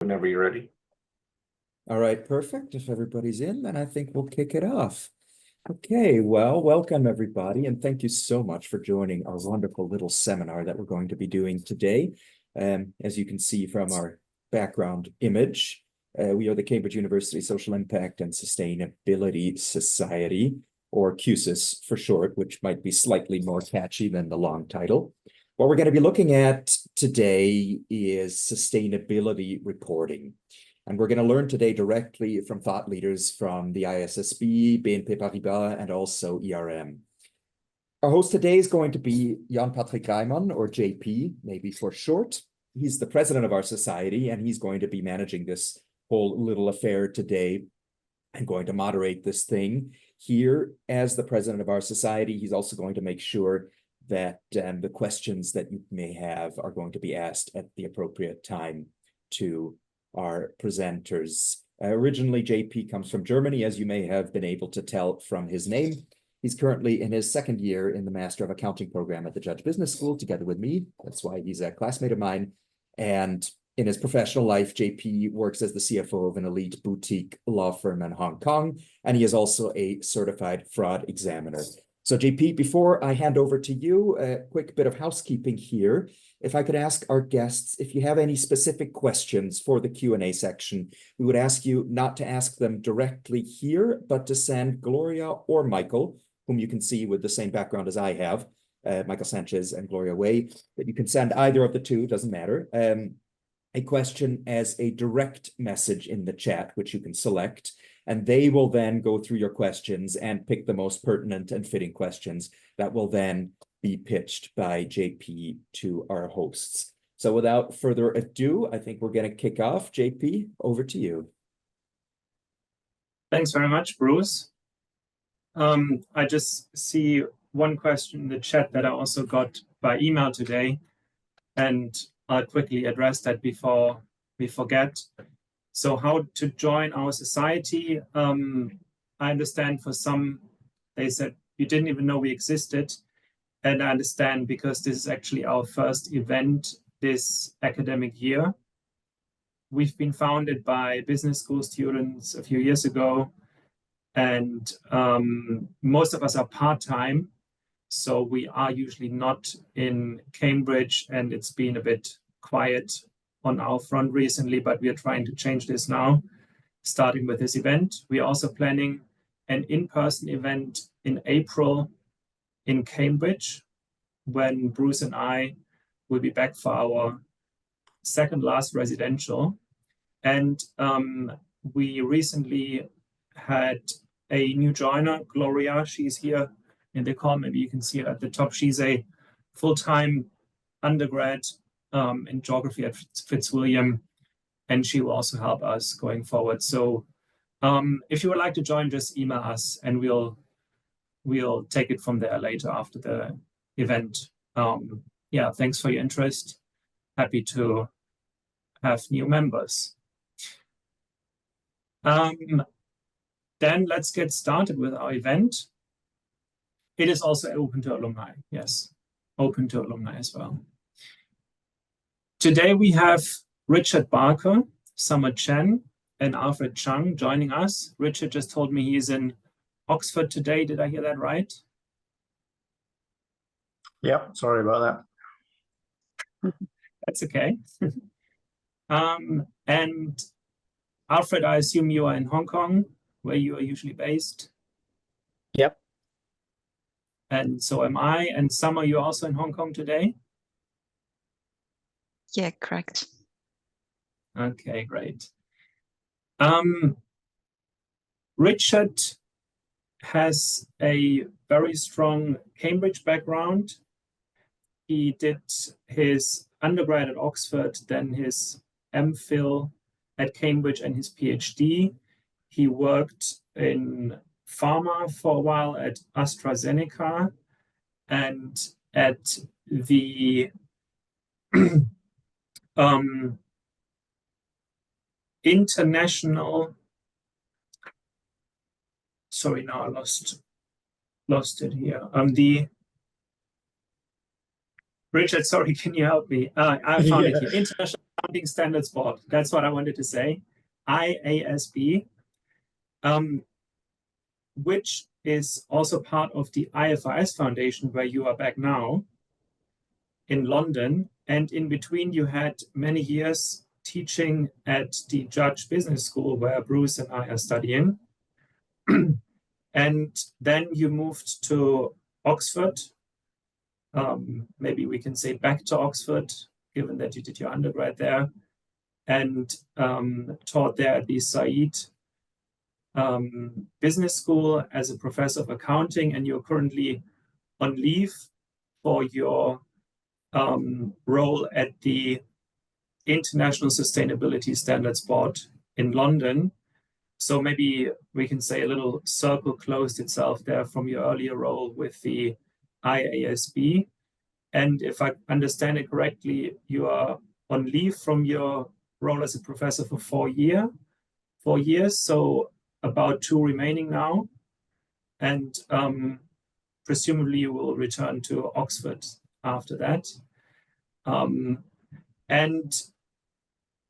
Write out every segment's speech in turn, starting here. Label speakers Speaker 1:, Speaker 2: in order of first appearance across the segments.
Speaker 1: Whenever you're ready.
Speaker 2: All right, perfect. If everybody's in, then I think we'll kick it off. Okay, well, welcome everybody, and thank you so much for joining our wonderful little seminar that we're going to be doing today. As you can see from our background image, we are the Cambridge University Social Impact and Sustainability Society, or CUSISS for short, which might be slightly more catchy than the long title. What we're going to be looking at today is sustainability reporting. And we're going to learn today directly from thought leaders from the ISSB, BNP Paribas, and also ERM. Our host today is going to be Jan-Patrick Reimann, or JP, maybe for short. He's the president of our society, and he's going to be managing this whole little affair today and going to moderate this thing here as the president of our society. He's also going to make sure that the questions that you may have are going to be asked at the appropriate time to our presenters. Originally, JP comes from Germany, as you may have been able to tell from his name. He's currently in his second year in the Master of Accounting program at the Judge Business School together with me. That's why he's a classmate of mine. And in his professional life, JP works as the CFO of an elite boutique law firm in Hong Kong, and he is also a certified fraud examiner. So JP, before I hand over to you, a quick bit of housekeeping here. If I could ask our guests, if you have any specific questions for the Q&A section, we would ask you not to ask them directly here, but to send Gloria or Michael, whom you can see with the same background as I have, Michael Sanchez and Gloria Wei, that you can send either of the two, doesn't matter, a question as a direct message in the chat, which you can select. And they will then go through your questions and pick the most pertinent and fitting questions that will then be pitched by JP to our hosts. So without further ado, I think we're going to kick off. JP, over to you.
Speaker 3: Thanks very much, Bruce. I just see one question in the chat that I also got by email today, and I'll quickly address that before we forget. So how to join our society? I understand for some, they said you didn't even know we existed. And I understand because this is actually our first event this academic year. We've been founded by business school students a few years ago. And most of us are part-time. So we are usually not in Cambridge, and it's been a bit quiet on our front recently, but we are trying to change this now, starting with this event. We are also planning an in-person event in April in Cambridge, when Bruce and I will be back for our second last residential. And we recently had a new joiner, Gloria. She's here in the call. Maybe you can see her at the top. She's a full-time undergrad in geography at Fitzwilliam, and she will also help us going forward. So if you would like to join, just email us and we'll take it from there later after the event. Yeah, thanks for your interest. Happy to have new members. Then let's get started with our event. It is also open to alumni. Yes, open to alumni as well. Today we have Richard Barker, Summer Chen, and Alfred Chang joining us. Richard just told me he's in Oxford today. Did I hear that right?
Speaker 1: Yeah, sorry about
Speaker 3: that. That's okay. And Alfred, I assume you are in Hong Kong, where you are usually based.
Speaker 4: Yep.
Speaker 3: And so am I. And Summer, you're also in Hong Kong today?
Speaker 5: Yeah, correct.
Speaker 3: Okay, great. Richard has a very strong Cambridge background. He did his undergrad at Oxford, then his MPhil at Cambridge and his PhD. He worked in pharma for a while at AstraZeneca and at the international, sorry, now I lost it here. Richard, sorry, can you help me? I found it
Speaker 1: Yeah.
Speaker 3: here. International Accounting Standards Board. That's what I wanted to say. IASB, which is also part of the IFRS Foundation, where you are back now in London. And in between, you had many years teaching at the Judge Business School, where Bruce and I are studying. And then you moved to Oxford. Maybe we can say back to Oxford, given that you did your undergrad there, and taught there at the Said Business School as a professor of accounting, and you're currently on leave for your role at the International Sustainability Standards Board in London. So maybe we can say a little circle closed itself there from your earlier role with the IASB. And if I understand it correctly, you are on leave from your role as a professor for 4 years, so about 2 remaining now. And presumably you will return to Oxford after that. And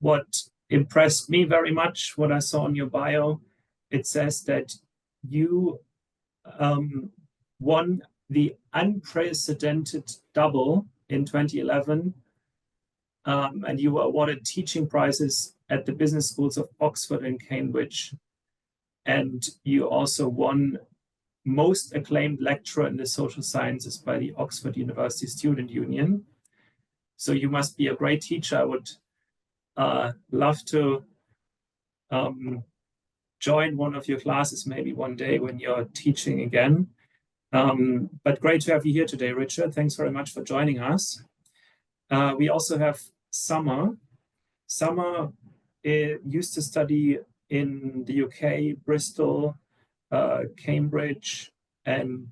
Speaker 3: what impressed me very much, what I saw in your bio, it says that you won the unprecedented double in 2011, and you were awarded teaching prizes at the business schools of Oxford and Cambridge. And you also won most acclaimed lecturer in the social sciences by the Oxford University Student Union. So you must be a great teacher. I would love to join one of your classes maybe one day when you're teaching again. But great to have you here today, Richard. Thanks very much for joining us. We also have Summer. Summer used to study in the UK, Bristol, Cambridge, and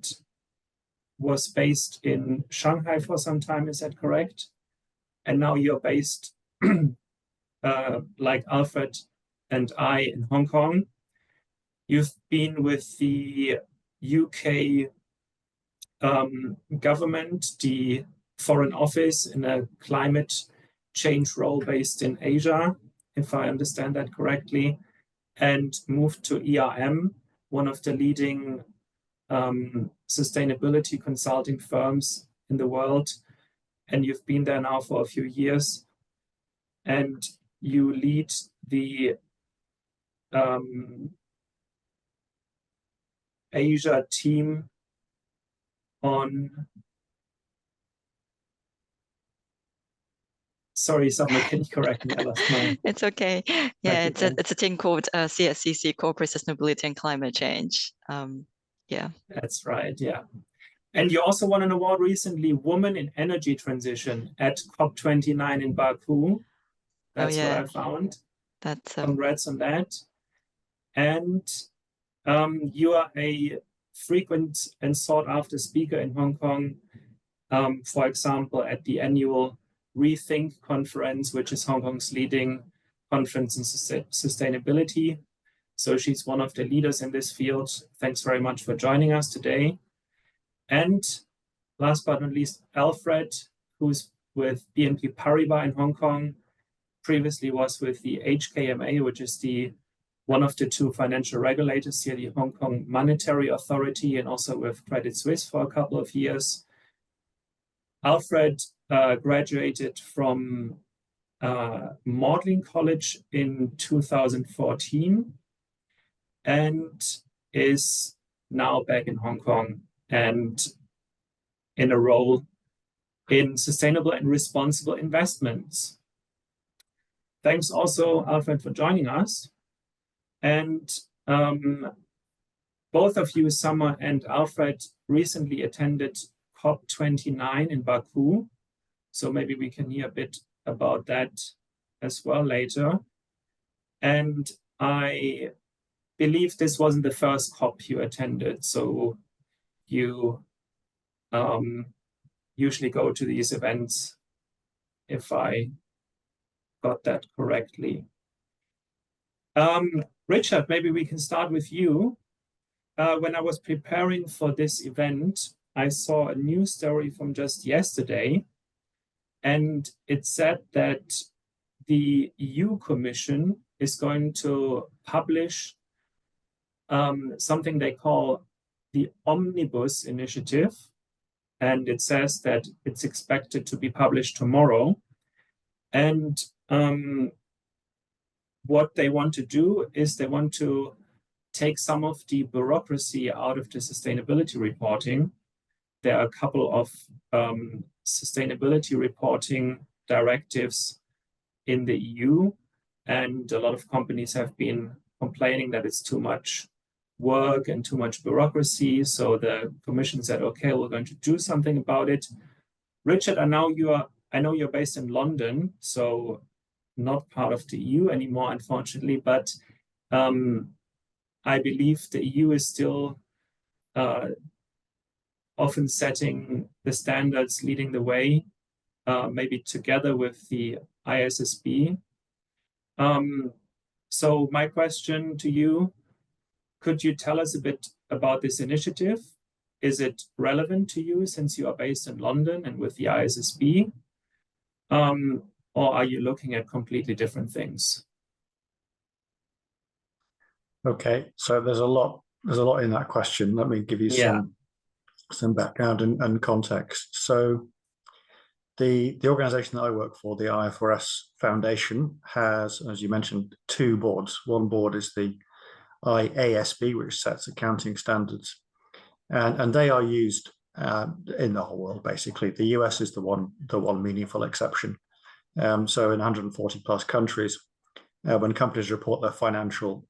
Speaker 3: was based in Shanghai for some time. Is that correct? And now you're based, like Alfred and I, in Hong Kong. You've been with the UK government, the Foreign Office, in a climate change role based in Asia, if I understand that correctly, and moved to ERM, one of the leading sustainability consulting firms in the world. And you've been there now for a few years, and you lead the Asia team on, sorry, Summer, can you correct me? I lost my...
Speaker 4: It's okay. Yeah,
Speaker 3: Okay,
Speaker 4: it's a team called CSCC, Corporate Sustainability and Climate Change. Yeah.
Speaker 3: That's right, yeah. And you also won an award recently, Woman in Energy Transition, at COP29 in Baku. That's what I found.
Speaker 4: That's
Speaker 3: Congrats on that. And you are a frequent and sought after speaker in Hong Kong, for example, at the annual Rethink conference, which is Hong Kong's leading conference in sustainability. So she's one of the leaders in this field. Thanks very much for joining us today. And last but not least, Alfred, who's with BNP Paribas in Hong Kong, previously was with the HKMA, which is one of the 2 financial regulators here, the Hong Kong Monetary Authority, and also with Credit Suisse for a couple of years. Alfred graduated from Magdalen College in 2014 and is now back in Hong Kong and in a role in sustainable and responsible investments. Thanks also, Alfred, for joining us. And both of you, Summer and Alfred, recently attended COP29 in Baku. So maybe we can hear a bit about that as well later. And I believe this wasn't the first COP you attended. So you usually go to these events, if I got that correctly. Richard, maybe we can start with you. When I was preparing for this event, I saw a news story from just yesterday And it said that the EU Commission is going to publish something they call the Omnibus Initiative. And it says that it's expected to be published tomorrow. And what they want to do is they want to take some of the bureaucracy out of the sustainability reporting. There are a couple of sustainability reporting directives in the EU, and a lot of companies have been complaining that it's too much work and too much bureaucracy. So the Commission said, okay, we're going to do something about it. Richard, I know you're based in London, so not part of the EU anymore, unfortunately, but I believe the EU is still often setting the standards, leading the way, maybe together with the ISSB. So my question to you, could you tell us a bit about this initiative? Is it relevant to you since you are based in London and with the ISSB? Or are you looking at completely different things?
Speaker 1: Okay, so there's a lot in that question. Let me give you some background and context. So the organization that I work for, the IFRS Foundation, has, as you mentioned, two boards. One board is the IASB, which sets accounting standards, and they are used in the whole world. Basically, the US is the one meaningful exception. So in 140 plus countries, when companies report their financial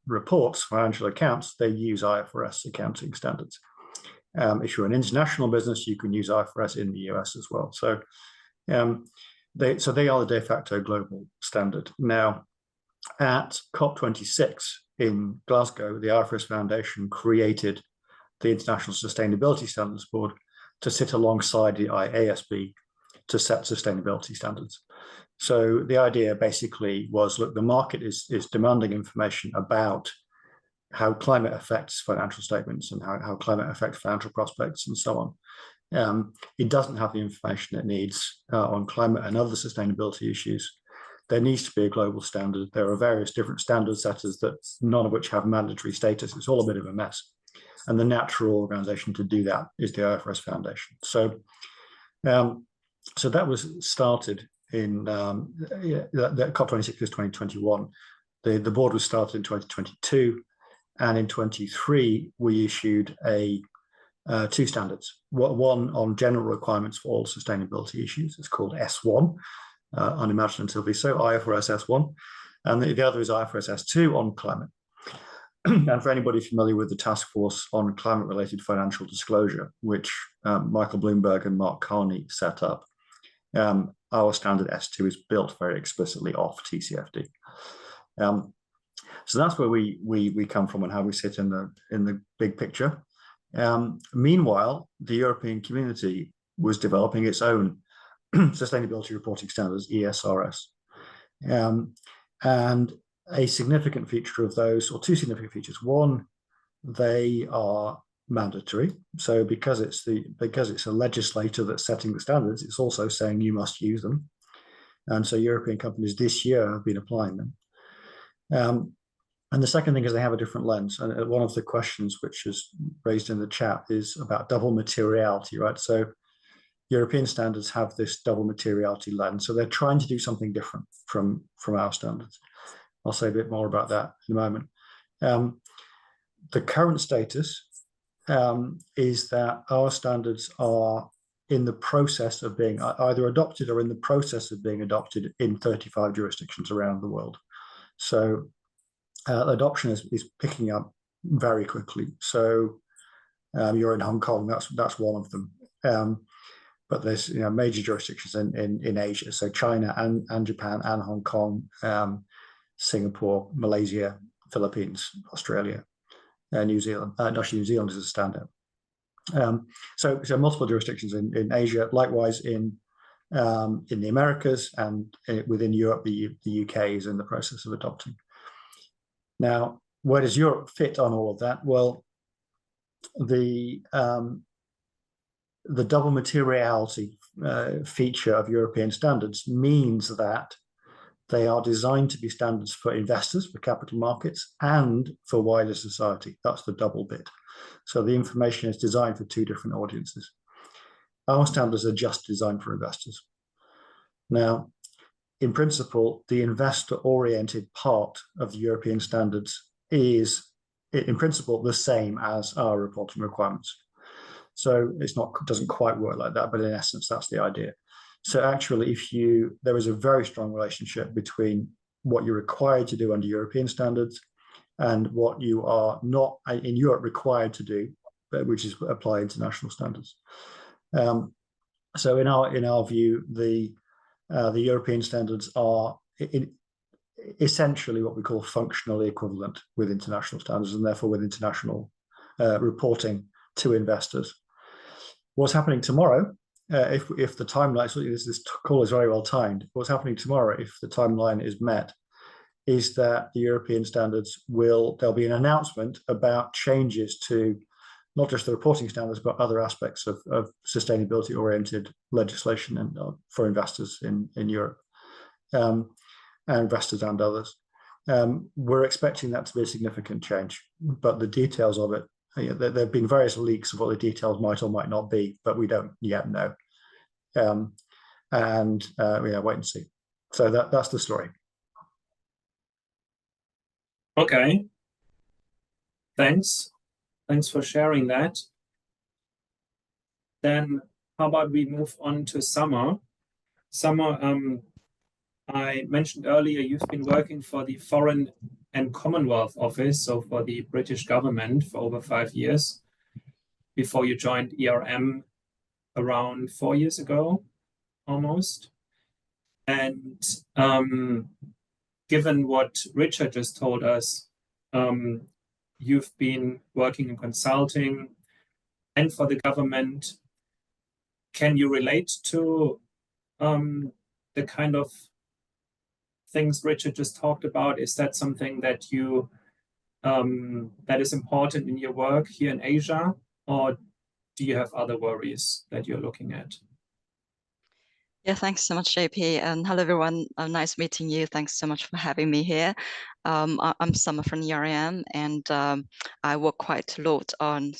Speaker 1: accounts, they use IFRS accounting standards. If you're an international business, you can use IFRS in the US as well. So they are the de facto global standard. Now, at COP26 in Glasgow, the IFRS Foundation created the International Sustainability Standards Board to sit alongside the IASB to set sustainability standards. So the idea basically was, look, the market is demanding information about how climate affects financial statements and how climate affects financial prospects and so on. It doesn't have the information it needs on climate and other sustainability issues. There needs to be a global standard. There are various different standard setters, that none of which have mandatory status. It's all a bit of a mess. And the natural organization to do that is the IFRS Foundation. So that was started in that COP26 is 2021. The board was started in 2022, and in 23 we issued two standards. One on general requirements for all sustainability issues. It's called S1, unimaginatively so, IFRS S1, and the other is IFRS S2 on climate. And for anybody familiar with the Task Force on Climate-Related Financial Disclosure, which Michael Bloomberg and Mark Carney set up, our standard S2 is built very explicitly off TCFD. So that's where we come from and how we sit in the big picture. Meanwhile, the European community was developing its own sustainability reporting standards, ESRS. And a significant feature of those, or two significant features: one, they are mandatory. So because it's a legislator that's setting the standards, it's also saying you must use them. And so European companies this year have been applying them. And the second thing is they have a different lens. And one of the questions which is raised in the chat is about double materiality, right? So European standards have this double materiality lens. So they're trying to do something different from our standards. I'll say a bit more about that in a moment. The current status is that our standards are in the process of being either adopted or in the process of being adopted in 35 jurisdictions around the world. So adoption is picking up very quickly. So you're in Hong Kong, that's one of them. But there's major jurisdictions in Asia, so China and Japan and Hong Kong, Singapore, Malaysia, Philippines, Australia, New Zealand. Actually, New Zealand is a standout. So multiple jurisdictions in Asia, likewise in the Americas, and within Europe, the UK is in the process of adopting. Now, where does Europe fit on all of that? Well, the double materiality feature of European standards means that they are designed to be standards for investors, for capital markets, and for wider society. That's the double bit. So the information is designed for two different audiences. Our standards are just designed for investors. Now, in principle, the investor-oriented part of the European standards is, in principle, the same as our reporting requirements. So doesn't quite work like that, but in essence, that's the idea. So actually, there is a very strong relationship between what you're required to do under European standards and what you are not in Europe required to do, which is apply international standards. So in our view, the European standards are essentially what we call functionally equivalent with international standards, and therefore with international reporting to investors. What's happening tomorrow, if the timeline, so this call is very well timed, what's happening tomorrow, if the timeline is met, is that the European standards there'll be an announcement about changes to not just the reporting standards, but other aspects of sustainability-oriented legislation and for investors in Europe, and investors and others. We're expecting that to be a significant change, but the details of it, there have been various leaks of what the details might or might not be, but we don't yet know. Wait and see. So that's the story.
Speaker 3: Okay. Thanks. Thanks for sharing that. Then how about we move on to Summer? Summer, I mentioned earlier you've been working for the Foreign and Commonwealth Office, so for the British government, for over 5 years before you joined ERM around 4 years ago, almost. And given what Richard just told us, you've been working in consulting and for the government. Can you relate to the kind of things Richard just talked about? Is that something that that is important in your work here in Asia, or do you have other worries that you're looking at?
Speaker 4: Yeah, thanks so much, JP. And hello, everyone. Nice meeting you. Thanks so much for having me here. I'm Summer from ERM, and I work quite a lot on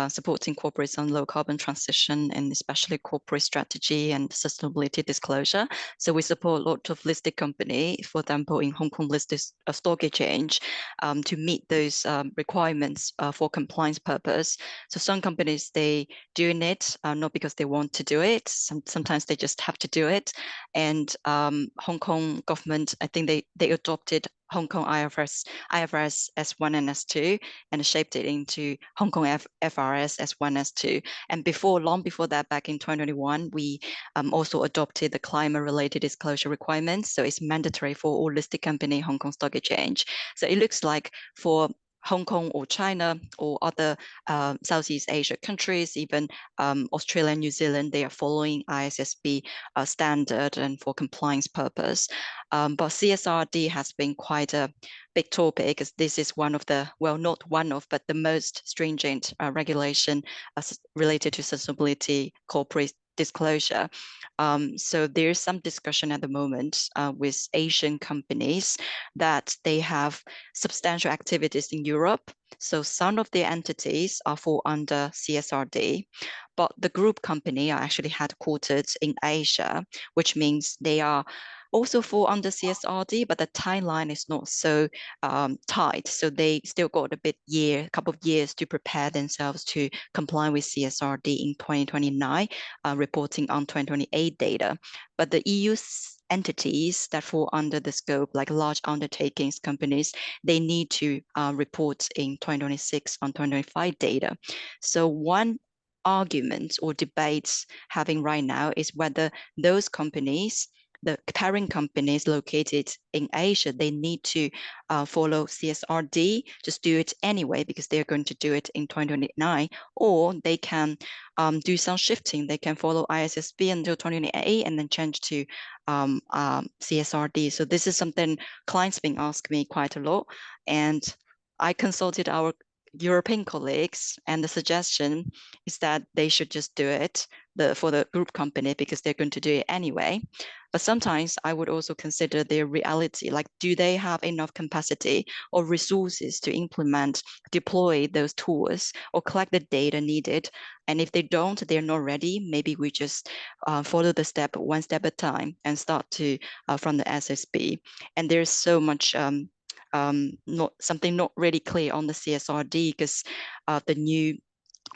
Speaker 4: supporting corporates on low carbon transition, and especially corporate strategy and sustainability disclosure. So we support a lot of listed company, for example, in Hong Kong listed stock exchange, to meet those requirements for compliance purpose. So some companies, they doing it not because they want to do it. Sometimes they just have to do it. And Hong Kong government, I think they adopted Hong Kong IFRS S1 and S2 and shaped it into Hong Kong IFRS S1 S2. And long before that, back in 2021, we also adopted the climate-related disclosure requirements. So it's mandatory for all listed company Hong Kong Stock Exchange. So it looks like for Hong Kong or China or other Southeast Asia countries, even Australia and New Zealand, they are following ISSB standard and for compliance purpose. But CSRD has been quite a big topic, because this is one of the, well, not one of, but the most stringent regulation related to sustainability corporate disclosure. So there's some discussion at the moment with Asian companies that they have substantial activities in Europe. So some of the entities are fall under CSRD, but the group company are actually headquartered in Asia, which means they are also fall under CSRD, but the timeline is not so tight. So they still got a couple of years to prepare themselves to comply with CSRD in 2029, reporting on 2028 data. But the EU entities that fall under the scope, like large undertakings companies, they need to report in 2026 on 2025 data. So one argument or debates having right now is whether those companies, the parent companies located in Asia, they need to follow CSRD, just do it anyway, because they're going to do it in 2029, or they can do some shifting. They can follow ISSB until 2028 and then change to CSRD. So this is something clients been asking me quite a lot. And I consulted our European colleagues, and the suggestion is that they should just do it for the group company because they're going to do it anyway. But sometimes I would also consider their reality, like do they have enough capacity or resources to implement, deploy those tools or collect the data needed? And if they don't, they're not ready, maybe we just follow the step one step at a time and start to from the ISSB. And there's so much not really clear on the CSRD because the new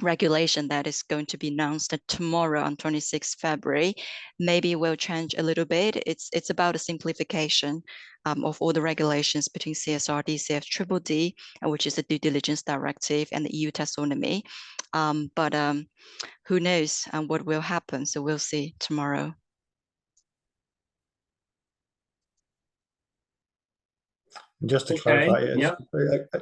Speaker 4: regulation that is going to be announced tomorrow on 26th February maybe will change a little bit. It's about a simplification of all the regulations between CSRD, CFDDD, which is the due diligence directive, and the EU taxonomy. But who knows what will happen? So we'll see tomorrow.
Speaker 1: Just to clarify,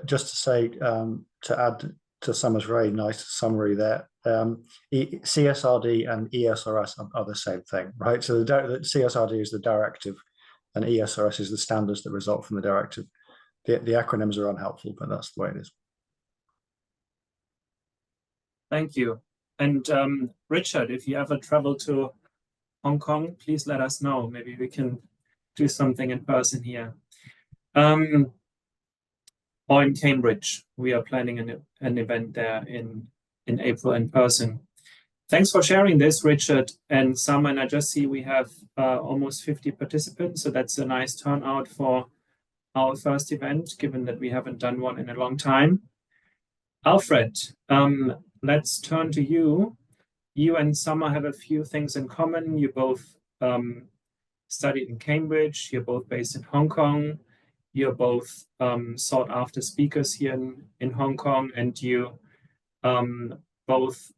Speaker 1: just to say, to add to Summer's very nice summary there, CSRD and ESRS are the same thing, right? So the CSRD is the directive and ESRS is the standards that result from the directive. The acronyms are unhelpful, but that's the way it is.
Speaker 3: Thank you. And Richard, if you ever travel to Hong Kong, please let us know. Maybe we can do something in person here. Or in Cambridge, we are planning an event there in April in person. Thanks for sharing this, Richard and Summer. And I just see we have almost 50 participants, so that's a nice turnout for our first event, given that we haven't done one in a long time. Alfred, let's turn to you. You and Summer have a few things in common. You both studied in Cambridge. You're both based in Hong Kong. You're both sought after speakers here in Hong Kong, and you both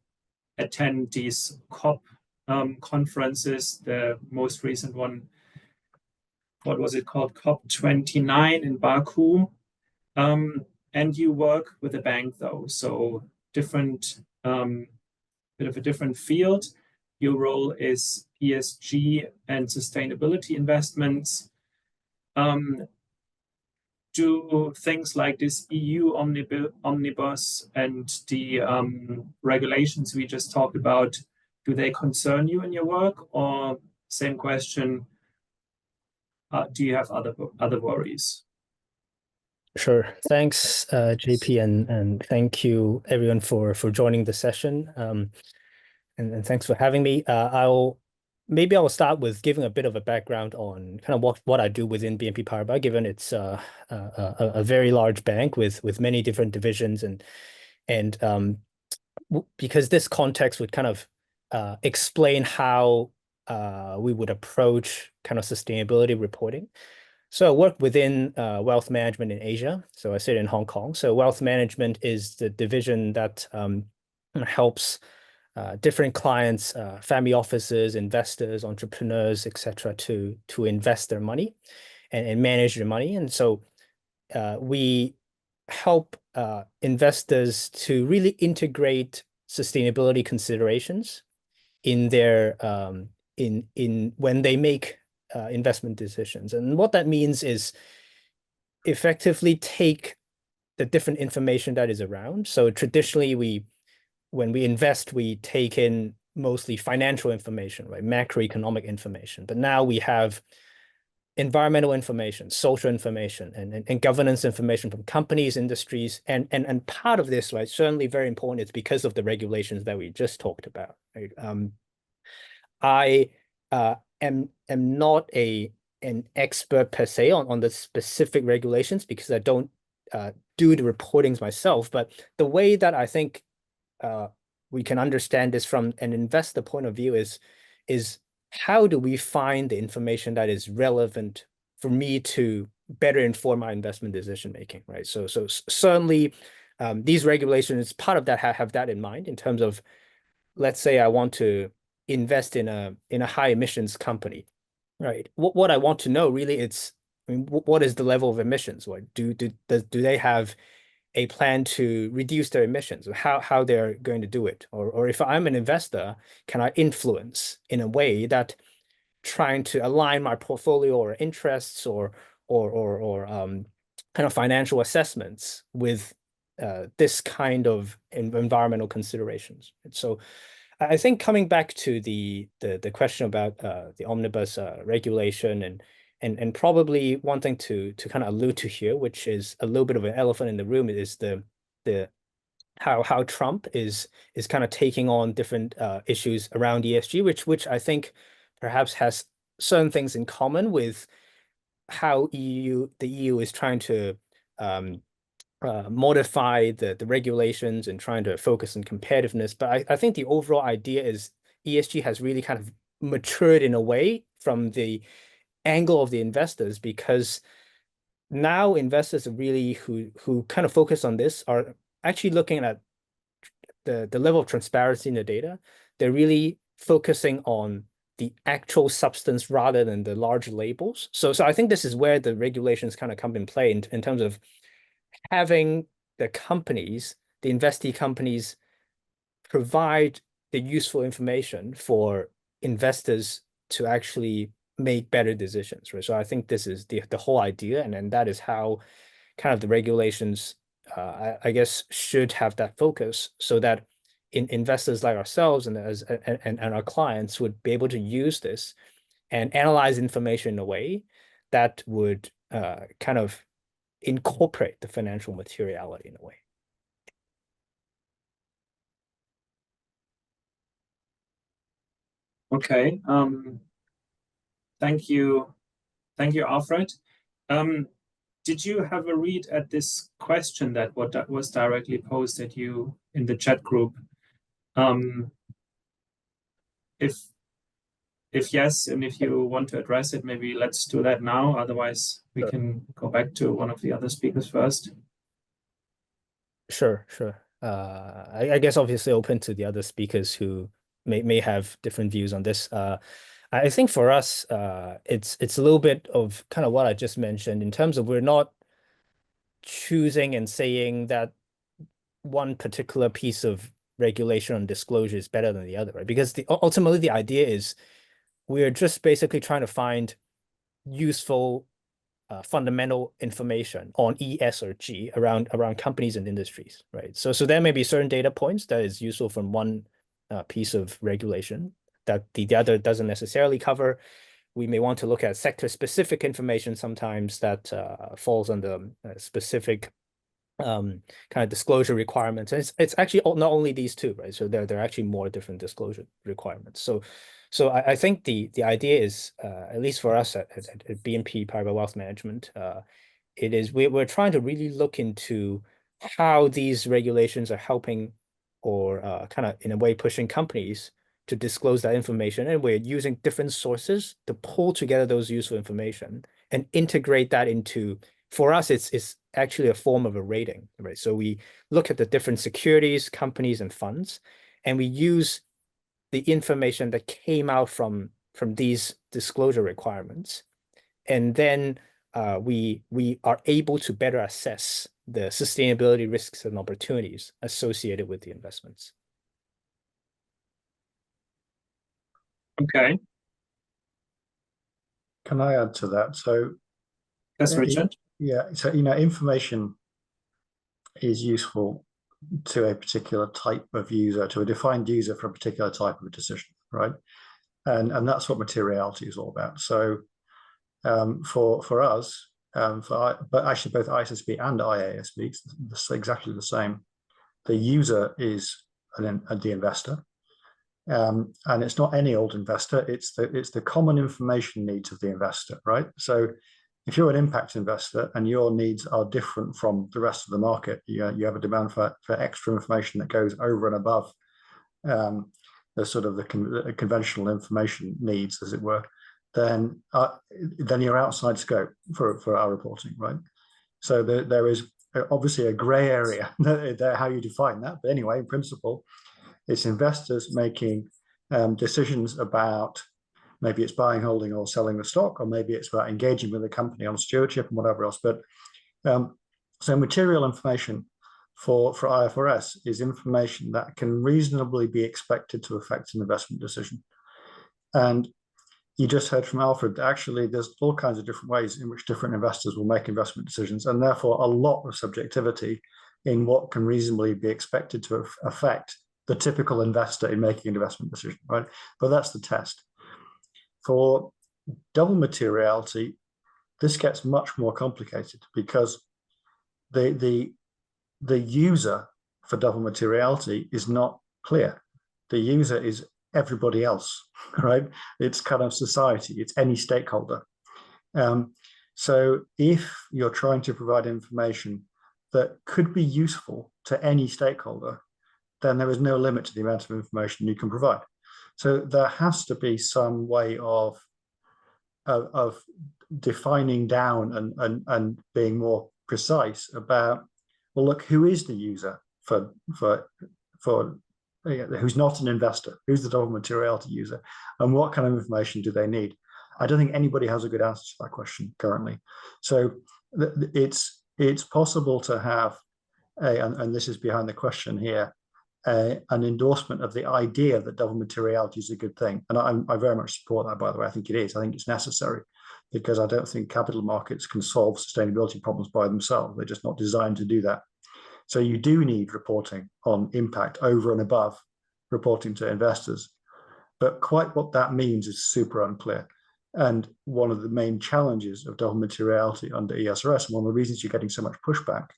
Speaker 3: attend these COP conferences. The most recent one, what was it called? COP29 in Baku. And you work with a bank though, so different, bit of a different field. Your role is ESG and sustainability investments. Do things like this EU omnibus and the regulations we just talked about, do they concern you in your work? Or same question, do you have other worries?
Speaker 5: Sure. Thanks, JP, and thank you everyone for joining the session. And thanks for having me. Maybe I'll start with giving a bit of a background on kind of what I do within BNP Paribas, given it's a very large bank with many different divisions, and because this context would kind of explain how we would approach kind of sustainability reporting. So I work within wealth management in Asia. So I sit in Hong Kong. So wealth management is the division that helps different clients, family offices, investors, entrepreneurs, etc., to invest their money and manage their money. And so we help investors to really integrate sustainability considerations in their when they make investment decisions. And what that means is effectively take the different information that is around. So traditionally, when we invest, we take in mostly financial information, right? Macroeconomic information. But now we have environmental information, social information, and governance information from companies, industries. And part of this, right, certainly very important, is because of the regulations that we just talked about. Right? I am not an expert per se on the specific regulations because I don't do the reportings myself. But the way that I think we can understand this from an investor point of view is how do we find the information that is relevant for me to better inform my investment decision making, right? So certainly these regulations, part of that have that in mind in terms of, let's say I want to invest in a high emissions company, right? What I want to know really is, I mean, what is the level of emissions? What do they have a plan to reduce their emissions, or how they're going to do it? Or if I'm an investor, can I influence in a way that trying to align my portfolio or interests or kind of financial assessments with this kind of environmental considerations. So I think coming back to the question about the omnibus regulation, and probably one thing to kind of allude to here, which is a little bit of an elephant in the room, is the how Trump is kind of taking on different issues around ESG, which I think perhaps has certain things in common with how the EU is trying to modify the regulations and trying to focus on competitiveness. But I think the overall idea is ESG has really kind of matured in a way from the angle of the investors, because now investors are really who kind of focus on this are actually looking at the level of transparency in the data. They're really focusing on the actual substance rather than the large labels. So I think this is where the regulations kind of come in play in terms of having the companies, the investee companies, provide the useful information for investors to actually make better decisions, right? So I think this is the whole idea, and that is how kind of the regulations, I guess, should have that focus, so that investors like ourselves and our clients would be able to use this and analyze information in a way that would kind of incorporate the financial materiality in a way.
Speaker 3: Okay. Thank you, Alfred. Did you have a read at this question that was directly posed at you in the chat group? If yes, and if you want to address it, maybe let's do that now. Otherwise, we can go back to one of the other speakers first.
Speaker 5: Sure. I guess obviously open to the other speakers who may have different views on this. I think for us, it's a little bit of kind of what I just mentioned in terms of we're not choosing and saying that one particular piece of regulation on disclosure is better than the other, right? Because ultimately the idea is we're just basically trying to find useful fundamental information on E, S, or G around companies and industries, right? So there may be certain data points that is useful from one piece of regulation that the other doesn't necessarily cover. We may want to look at sector-specific information sometimes that falls under specific kind of disclosure requirements. And it's actually not only these two, right? So there are actually more different disclosure requirements. So I think the idea is, at least for us at BNP Paribas Wealth Management, it is we're trying to really look into how these regulations are helping or kind of in a way pushing companies to disclose that information, and we're using different sources to pull together those useful information and integrate that into. For us, it's actually a form of a rating, right? So we look at the different securities, companies, and funds, and we use the information that came out from these disclosure requirements, and then we are able to better assess the sustainability risks and opportunities associated with the investments.
Speaker 3: Okay.
Speaker 1: Can I add to that? So,
Speaker 3: yes, Richard.
Speaker 1: Yeah. So information is useful to a particular type of user, to a defined user for a particular type of a decision, right? And that's what materiality is all about. So for us, but actually both ISSB and IASB, it's exactly the same. The user is the investor, and it's not any old investor. It's the common information needs of the investor, right? So if you're an impact investor and your needs are different from the rest of the market, you have a demand for extra information that goes over and above the sort of the conventional information needs, as it were, then you're outside scope for our reporting, right? So there is obviously a grey area there, how you define that. But anyway, in principle, it's investors making decisions about, maybe it's buying, holding, or selling the stock, or maybe it's about engaging with the company on stewardship and whatever else. But so material information for IFRS is information that can reasonably be expected to affect an investment decision. And you just heard from Alfred that actually there's all kinds of different ways in which different investors will make investment decisions, and therefore a lot of subjectivity in what can reasonably be expected to affect the typical investor in making an investment decision, right? But that's the test. For double materiality, this gets much more complicated because the user for double materiality is not clear. The user is everybody else, right? It's kind of society, it's any stakeholder. So if you're trying to provide information that could be useful to any stakeholder, then there is no limit to the amount of information you can provide. So there has to be some way of defining down and being more precise about, well, look, who is the user for who's not an investor, who's the double materiality user, and what kind of information do they need? I don't think anybody has a good answer to that question currently. So it's possible to have and this is behind the question here, an endorsement of the idea that double materiality is a good thing. And I very much support that, by the way. I think it is. I think it's necessary because I don't think capital markets can solve sustainability problems by themselves. They're just not designed to do that. So you do need reporting on impact over and above reporting to investors. But quite what that means is super unclear. And one of the main challenges of double materiality under ESRS, and one of the reasons you're getting so much pushback,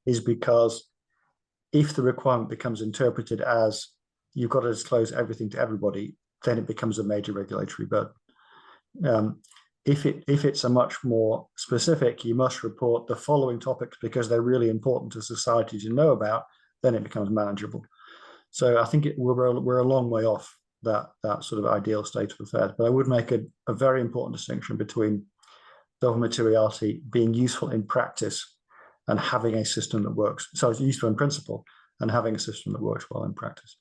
Speaker 1: is because if the requirement becomes interpreted as you've got to disclose everything to everybody, then it becomes a major regulatory burden. If it's a much more specific, you must report the following topics because they're really important to society to know about, then it becomes manageable. So I think we're a long way off that sort of ideal state of affairs. But I would make a very important distinction between double materiality being useful in practice and having a system that works. So it's useful in principle and having a system that works well in practice.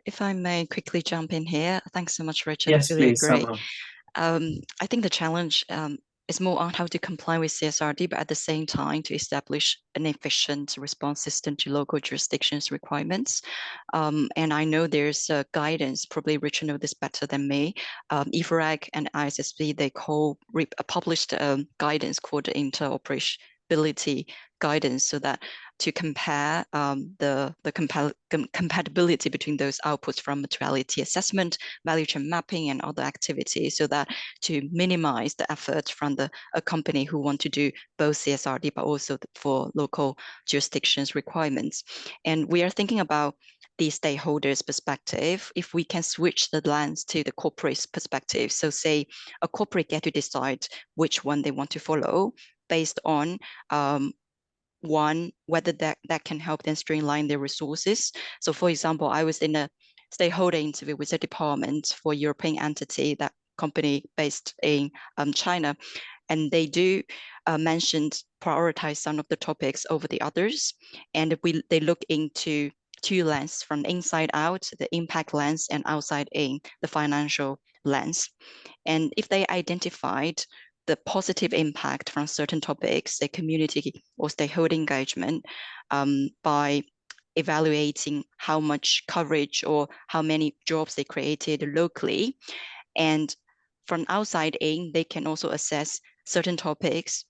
Speaker 4: If I may quickly jump in here. Thanks so much, Richard.
Speaker 3: Yes,
Speaker 4: Really
Speaker 3: please,
Speaker 4: great.
Speaker 3: Summer.
Speaker 4: I think the challenge is more on how to comply with CSRD, but at the same time to establish an efficient response system to local jurisdictions' requirements. And I know there's a guidance, probably Richard knows this better than me. IFRS and ISSB, they published guidance called the Interoperability guidance, so that to compare the compatibility between those outputs from materiality assessment, value chain mapping, and other activities, so that to minimize the effort from a company who want to do both CSRD but also for local jurisdictions requirements. And we are thinking about the stakeholders' perspective. If we can switch the lens to the corporate perspective, so say a corporate get to decide which one they want to follow based on one, whether that can help them streamline their resources. So for example, I was in a stakeholder interview with a department for European entity, that company based in China, and they do mentioned prioritize some of the topics over the others. And they look into two lenses, from inside out, the impact lens, and outside in, the financial lens. And if they identified the positive impact from certain topics, the community or stakeholder engagement, by evaluating how much coverage or how many jobs they created locally. And from outside in, they can also assess certain topics,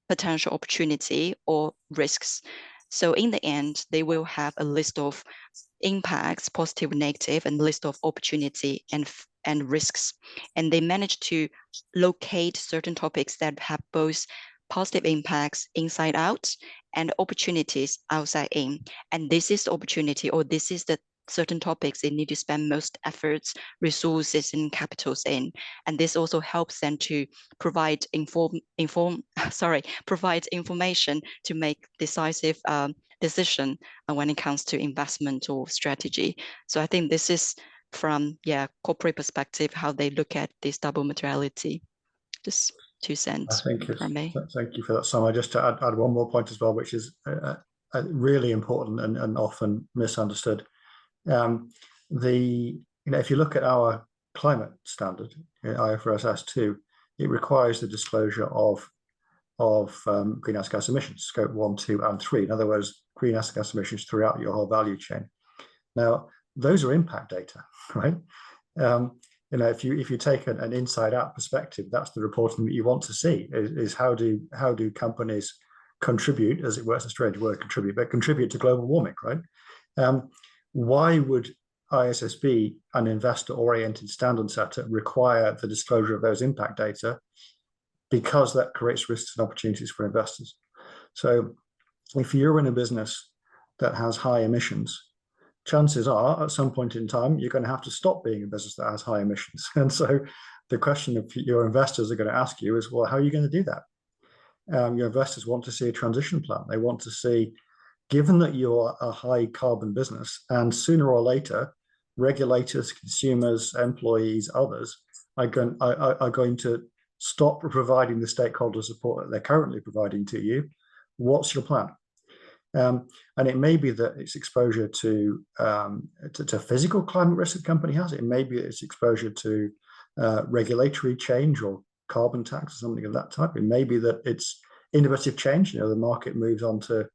Speaker 4: potential opportunity or risks. So in the end, they will have a list of impacts, positive, negative, and list of opportunity and risks. And they manage to locate certain topics that have both positive impacts inside out and opportunities outside in. And this is the opportunity, or this is the certain topics they need to spend most efforts, resources, and capitals in. And this also helps them to provide provide information to make decisive decision when it comes to investment or strategy. So I think this is from corporate perspective how they look at this double materiality. Just 2 cents from me.
Speaker 1: Thank you for that, Summer. Just to add one more point as well, which is really important and often misunderstood. If you look at our climate standard, IFRS S2, it requires the disclosure of greenhouse gas emissions, scope 1, 2, and 3. In other words, greenhouse gas emissions throughout your whole value chain. Now, those are impact data, right? you know, if you take an inside out perspective, that's the reporting that you want to see, is how do companies contribute, as it were, it's a strange word, contribute, but contribute to global warming, right? Why would ISSB, an investor-oriented standard setter, require the disclosure of those impact data? Because that creates risks and opportunities for investors. So if you're in a business that has high emissions, chances are at some point in time, you're going to have to stop being a business that has high emissions. And so the question of your investors are going to ask you is, well, how are you going to do that? Your investors want to see a transition plan. They want to see, given that you're a high carbon business, and sooner or later, regulators, consumers, employees, others are going to stop providing the stakeholder support that they're currently providing to you. What's your plan? And it may be that it's exposure to physical climate risk a company has. It may be it's exposure to regulatory change or carbon tax or something of that type. It may be that it's innovative change. You know, the market moves on to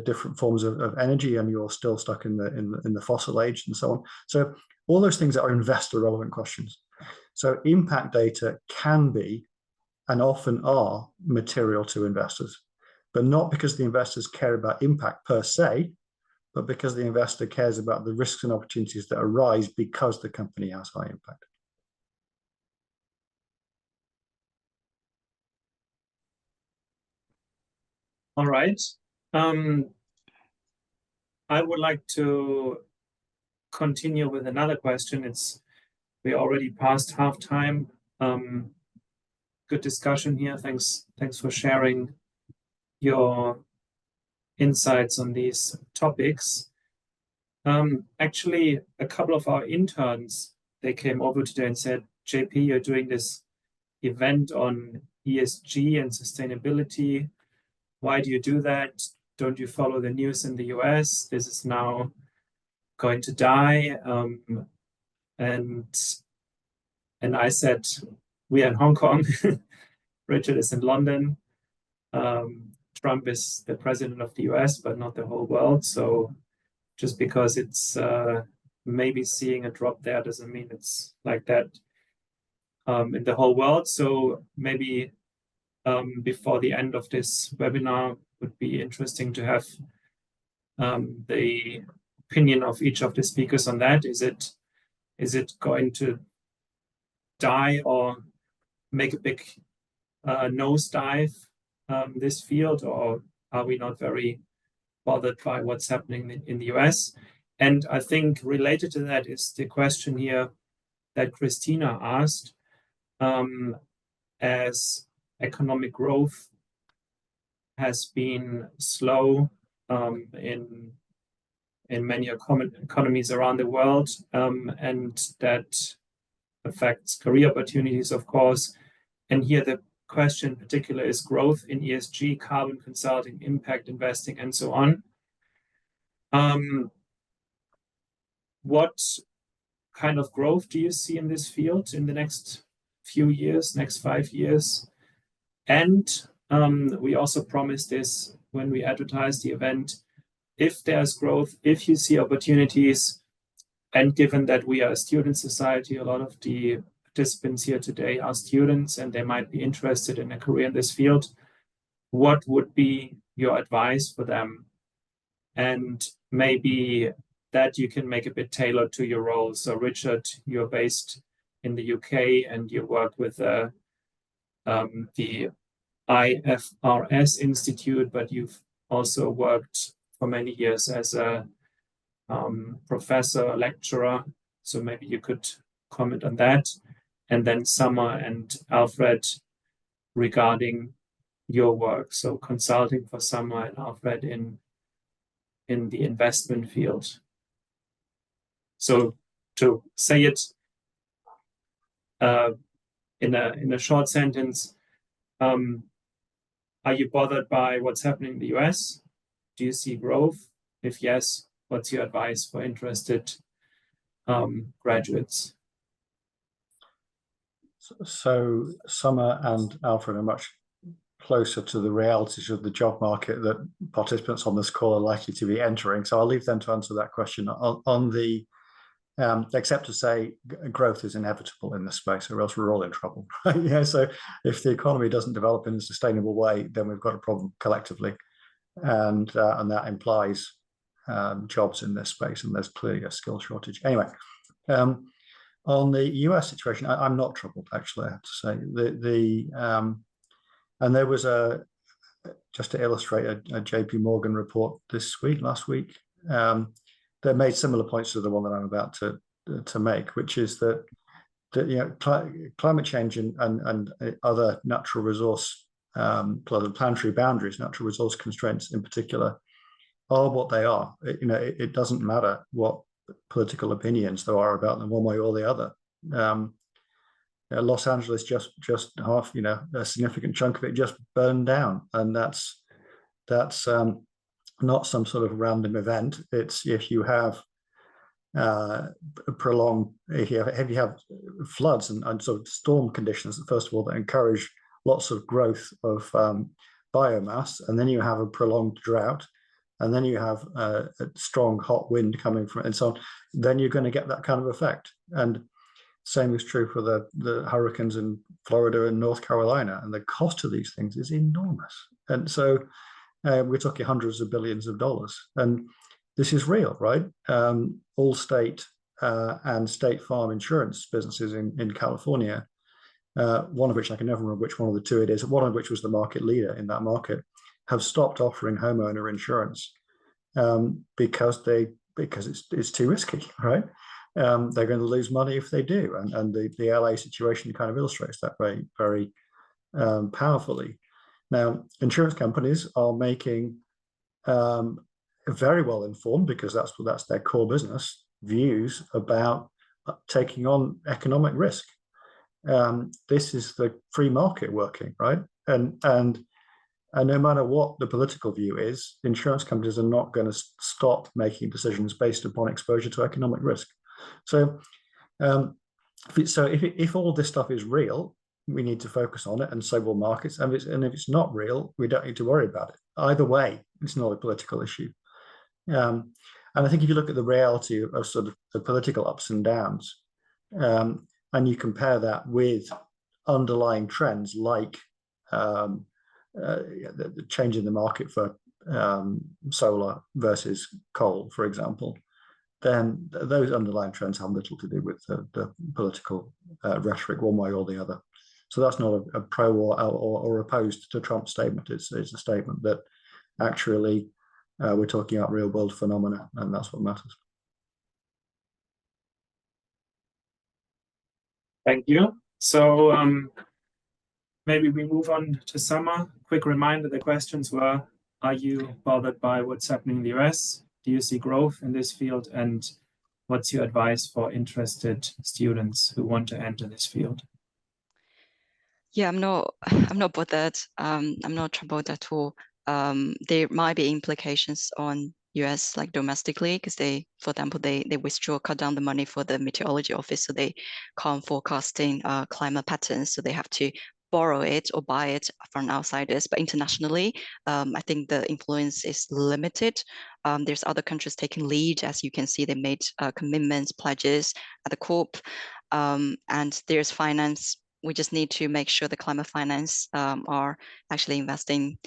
Speaker 1: different forms of energy, and you're still stuck in the fossil age and so on. So all those things are investor relevant questions. So impact data can be and often are material to investors, but not because the investors care about impact per se, but because the investor cares about the risks and opportunities that arise because the company has high impact.
Speaker 3: All right. I would like to continue with another question. We're already past halftime. Good discussion here. Thanks for sharing your insights on these topics. Actually, a couple of our interns, they came over today and said, JP, you're doing this event on ESG and sustainability. Why do you do that? Don't you follow the news in the US? This is now going to die. And I said, we are in Hong Kong. Richard is in London. Trump is the president of the US, but not the whole world. So just because it's maybe seeing a drop there doesn't mean it's like that in the whole world. So maybe before the end of this webinar, would be interesting to have the opinion of each of the speakers on that. Is it going to die or make a big nosedive, this field, or are we not very bothered by what's happening in the US? And I think related to that is the question here that Christina asked, as economic growth has been slow in many economies around the world, and that affects career opportunities, of course. And here the question in particular is growth in ESG, carbon consulting, impact investing, and so on. What kind of growth do you see in this field in the next few years, next 5 years? And we also promised this when we advertised the event. If there's growth, if you see opportunities, and given that we are a student society, a lot of the participants here today are students and they might be interested in a career in this field, what would be your advice for them? And maybe that you can make a bit tailored to your role. So Richard, you're based in the UK and you work with the IFRS Institute, but you've also worked for many years as a professor, lecturer. So maybe you could comment on that. And then Summer and Alfred regarding your work. So consulting for Summer and Alfred in the investment field. So to say it in a short sentence, are you bothered by what's happening in the US? Do you see growth? If yes, what's your advice for interested graduates?
Speaker 1: So Summer and Alfred are much closer to the realities of the job market that participants on this call are likely to be entering. So I'll leave them to answer that question. On the except to say growth is inevitable in this space, or else we're all in trouble. Right? Yeah, so if the economy doesn't develop in a sustainable way, then we've got a problem collectively, and that implies jobs in this space, and there's clearly a skill shortage. Anyway, on the US situation, I'm not troubled, actually, I have to say. And there was just to illustrate a JP Morgan report last week, that made similar points to the one that I'm about to make, which is that climate change and other natural resource planetary boundaries, natural resource constraints in particular, are what they are. It doesn't matter what political opinions there are about them one way or the other. Los Angeles just half, a significant chunk of it just burned down, and that's not some sort of random event. It's if you have if you have floods and sort of storm conditions, first of all, that encourage lots of growth of biomass, and then you have a prolonged drought, and then you have a strong hot wind coming from it, and so on, then you're going to get that kind of effect. And same is true for the hurricanes in Florida and North Carolina, and the cost of these things is enormous. And so we're talking hundreds of billions of dollars, and this is real, right? Allstate and State Farm insurance businesses in California, one of which I can never remember which one of the two it is, one of which was the market leader in that market, have stopped offering homeowner insurance because it's too risky, right? They're going to lose money if they do, and the LA situation kind of illustrates that very, very powerfully. Now, insurance companies are making very well informed, because that's their core business, views about taking on economic risk. This is the free market working, right? And no matter what the political view is, insurance companies are not going to stop making decisions based upon exposure to economic risk. So, if all this stuff is real, we need to focus on it, and so will markets. And if it's not real, we don't need to worry about it. Either way, it's not a political issue. And I think if you look at the reality of sort of the political ups and downs, and you compare that with underlying trends like the change in the market for solar versus coal, for example, then those underlying trends have little to do with the political rhetoric one way or the other. So that's not a pro or opposed to Trump's statement. It's a statement that actually we're talking about real world phenomena, and that's what matters.
Speaker 3: Thank you. So maybe we move on to Summer. Quick reminder, the questions were, are you bothered by what's happening in the US? Do you see growth in this field? And what's your advice for interested students who want to enter this field?
Speaker 4: Yeah, I'm not bothered. I'm not troubled at all. There might be implications on US, like domestically, because for example, they cut down the money for the meteorology office, so they can't forecasting climate patterns, so they have to borrow it or buy it from outsiders. But internationally, I think the influence is limited. There's other countries taking lead, as you can see. They made commitments, pledges at the COP, and there's finance. We just need to make sure the climate finance are actually investing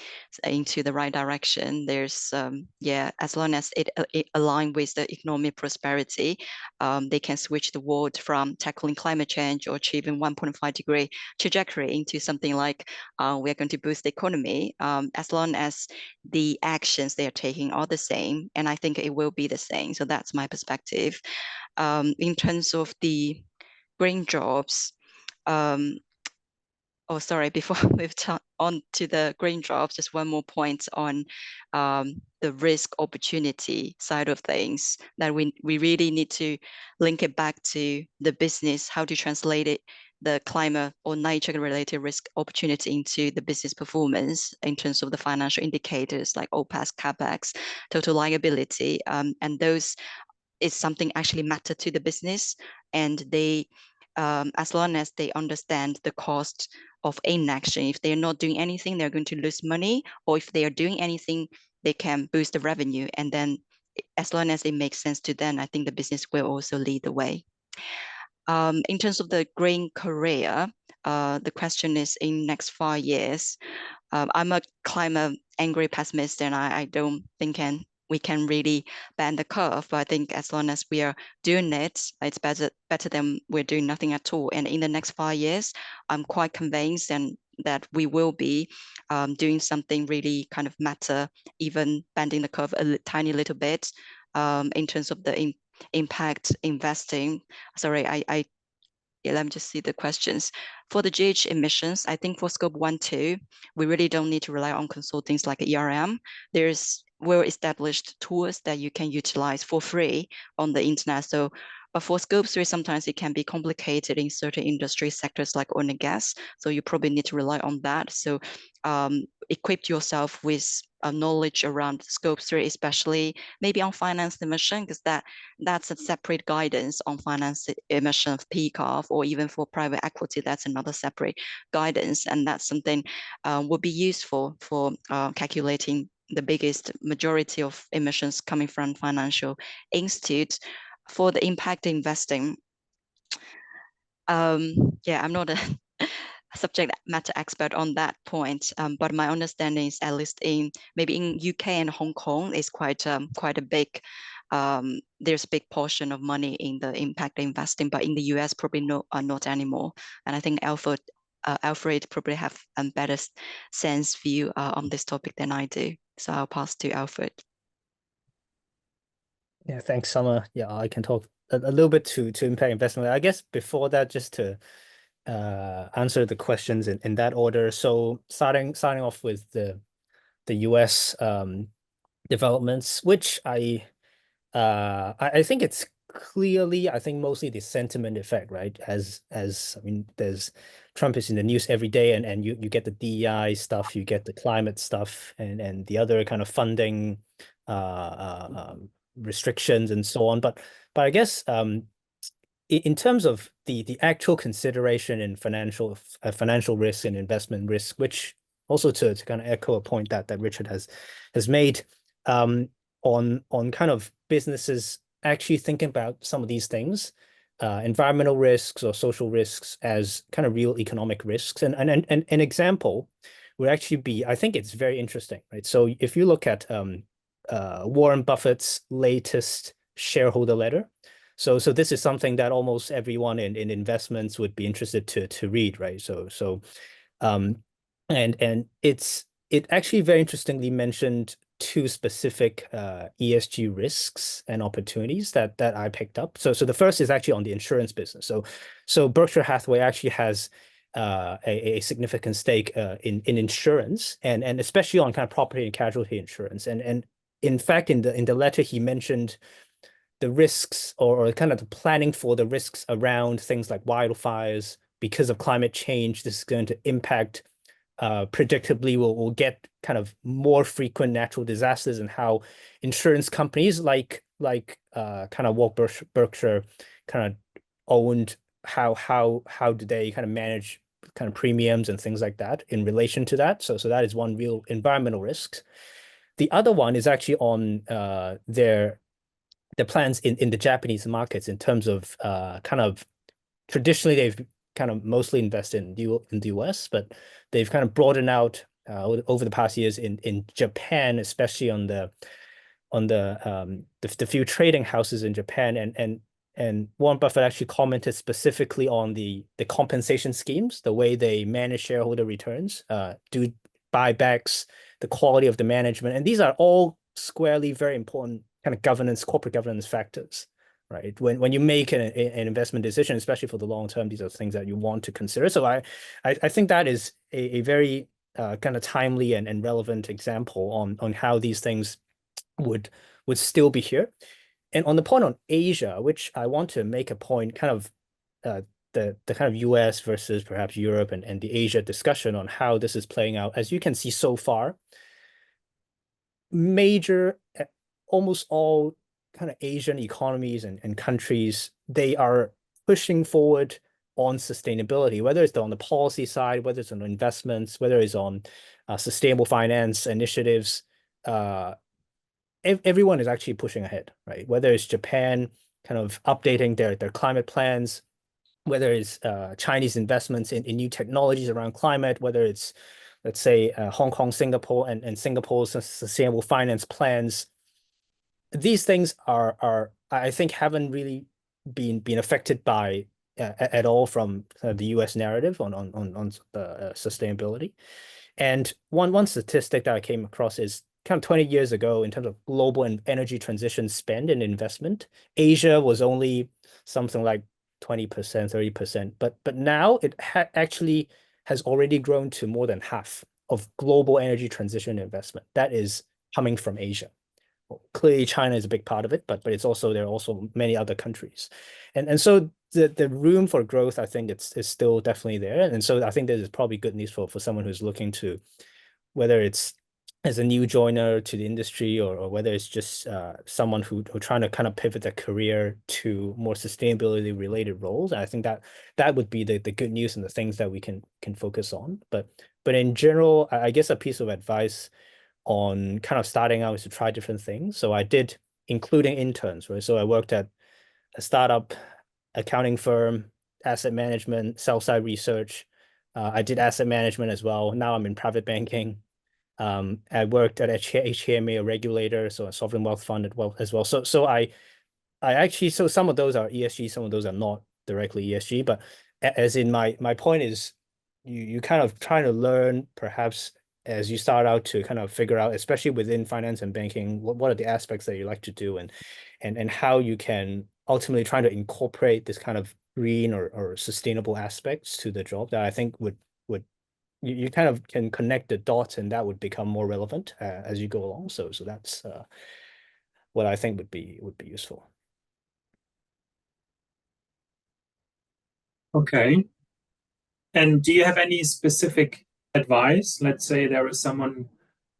Speaker 4: into the right direction. There's, as long as it aligns with the economic prosperity, they can switch the world from tackling climate change or achieving 1.5 degree trajectory into something like we're going to boost the economy, as long as the actions they are taking are the same. And I think it will be the same. So that's my perspective. In terms of the green jobs, before we move on to the green jobs, just one more point on the risk opportunity side of things, that we really need to link it back to the business, how to translate it, the climate or nature related risk opportunity into the business performance in terms of the financial indicators like OPEX, CAPEX, total liability, and those is something actually matter to the business, and they as long as they understand the cost of inaction. If they're not doing anything, they're going to lose money, or if they are doing anything, they can boost the revenue, and then as long as it makes sense to them, I think the business will also lead the way. In terms of the green career, the question is in next 5 years. I'm a climate angry pessimist, and I don't think we can really bend the curve. But I think as long as we are doing it, it's better than we're doing nothing at all. And in the next 5 years, I'm quite convinced and that we will be doing something really kind of matter, even bending the curve a tiny little bit in terms of the impact investing. Sorry, yeah, let me just see the questions. For the GH emissions, I think for scope 1, 2, we really don't need to rely on consultants like ERM. There's well-established tools that you can utilize for free on the internet. So, but for scope 3, sometimes it can be complicated in certain industry sectors like oil and gas. So you probably need to rely on that. So equip yourself with knowledge around scope 3, especially maybe on finance emission, because that's a separate guidance on finance emission of PCAF, or even for private equity, that's another separate guidance. And that's something would be useful for calculating the biggest majority of emissions coming from financial institutes. For the impact investing, yeah, I'm not a subject matter expert on that point, but my understanding is, at least maybe in UK and Hong Kong, is quite a big, there's a big portion of money in the impact investing, but in the US probably not anymore. And I think Alfred probably have a better sense view on this topic than I do. So I'll pass to Alfred.
Speaker 5: Yeah, thanks, Summer. Yeah, I can talk a little bit to impact investment. I guess before that, just to answer the questions in that order. So starting off with the US developments, which I think it's clearly, I think mostly the sentiment effect, right? As I mean, Trump is in the news every day, and you get the DEI stuff, you get the climate stuff, and the other kind of funding restrictions and so on. But I guess in terms of the actual consideration in financial risk and investment risk, which also to kind of echo a point that Richard has made, on kind of businesses actually thinking about some of these things, environmental risks or social risks, as kind of real economic risks. And an example would actually be, I think it's very interesting, right? So if you look at Warren Buffett's latest shareholder letter, so this is something that almost everyone in investments would be interested to read, right? And it actually very interestingly mentioned two specific ESG risks and opportunities that I picked up. So the first is actually on the insurance business. So Berkshire Hathaway actually has a significant stake in insurance, and especially on kind of property and casualty insurance. And in fact, in the letter, he mentioned the risks, or kind of the planning for the risks around things like wildfires. Because of climate change, this is going to impact, predictably we'll get kind of more frequent natural disasters, and how insurance companies like kind of what Berkshire kind of owned, how do they kind of manage kind of premiums and things like that in relation to that. So that is one real environmental risk. The other one is actually on their plans in the Japanese markets, in terms of kind of traditionally they've kind of mostly invested in the US, but they've kind of broadened out over the past years in Japan, especially on the few trading houses in Japan. And Warren Buffett actually commented specifically on the compensation schemes, the way they manage shareholder returns, do buybacks, the quality of the management, and these are all squarely very important kind of corporate governance factors, right? When you make an investment decision, especially for the long term, these are things that you want to consider. So I think that is a very kind of timely and relevant example on how these things would still be here. And on the point on Asia, which I want to make a point, kind of the kind of US versus perhaps Europe and the Asia discussion on how this is playing out. As you can see so far, almost all kind of Asian economies and countries, they are pushing forward on sustainability, whether it's on the policy side, whether it's on investments, whether it's on sustainable finance initiatives. everyone is actually pushing ahead, right? Whether it's Japan kind of updating their climate plans, whether it's Chinese investments in new technologies around climate, whether it's, let's say, Hong Kong, Singapore, and Singapore's sustainable finance plans. These things are I think haven't really been affected by at all from the US narrative on sustainability. And one statistic that I came across is kind of 20 years ago in terms of global and energy transition spend and investment, Asia was only something like 20%, 30%, but now it actually has already grown to more than half of global energy transition investment. That is coming from Asia. Well, clearly China is a big part of it, but it's also, there are also many other countries. And so the room for growth, I think is still definitely there. And so I think this is probably good news for someone who's looking to, whether it's as a new joiner to the industry or whether it's just someone who trying to kind of pivot their career to more sustainability related roles. I think that would be the good news and the things that we can focus on. But in general, I guess a piece of advice on kind of starting out is to try different things. So I did, including interns, right? So I worked at a startup accounting firm, asset management, sell-side research. I did asset management as well. Now I'm in private banking. I worked at HKMA, a regulator, so a sovereign wealth fund as well. So I actually, so some of those are ESG, some of those are not directly ESG, but as in my point is you kind of trying to learn perhaps as you start out to kind of figure out, especially within finance and banking, what are the aspects that you like to do and how you can ultimately try to incorporate this kind of green or sustainable aspects to the job that I think would you kind of can connect the dots and that would become more relevant as you go along. So that's what I think would be useful.
Speaker 3: Okay. And do you have any specific advice? Let's say there is someone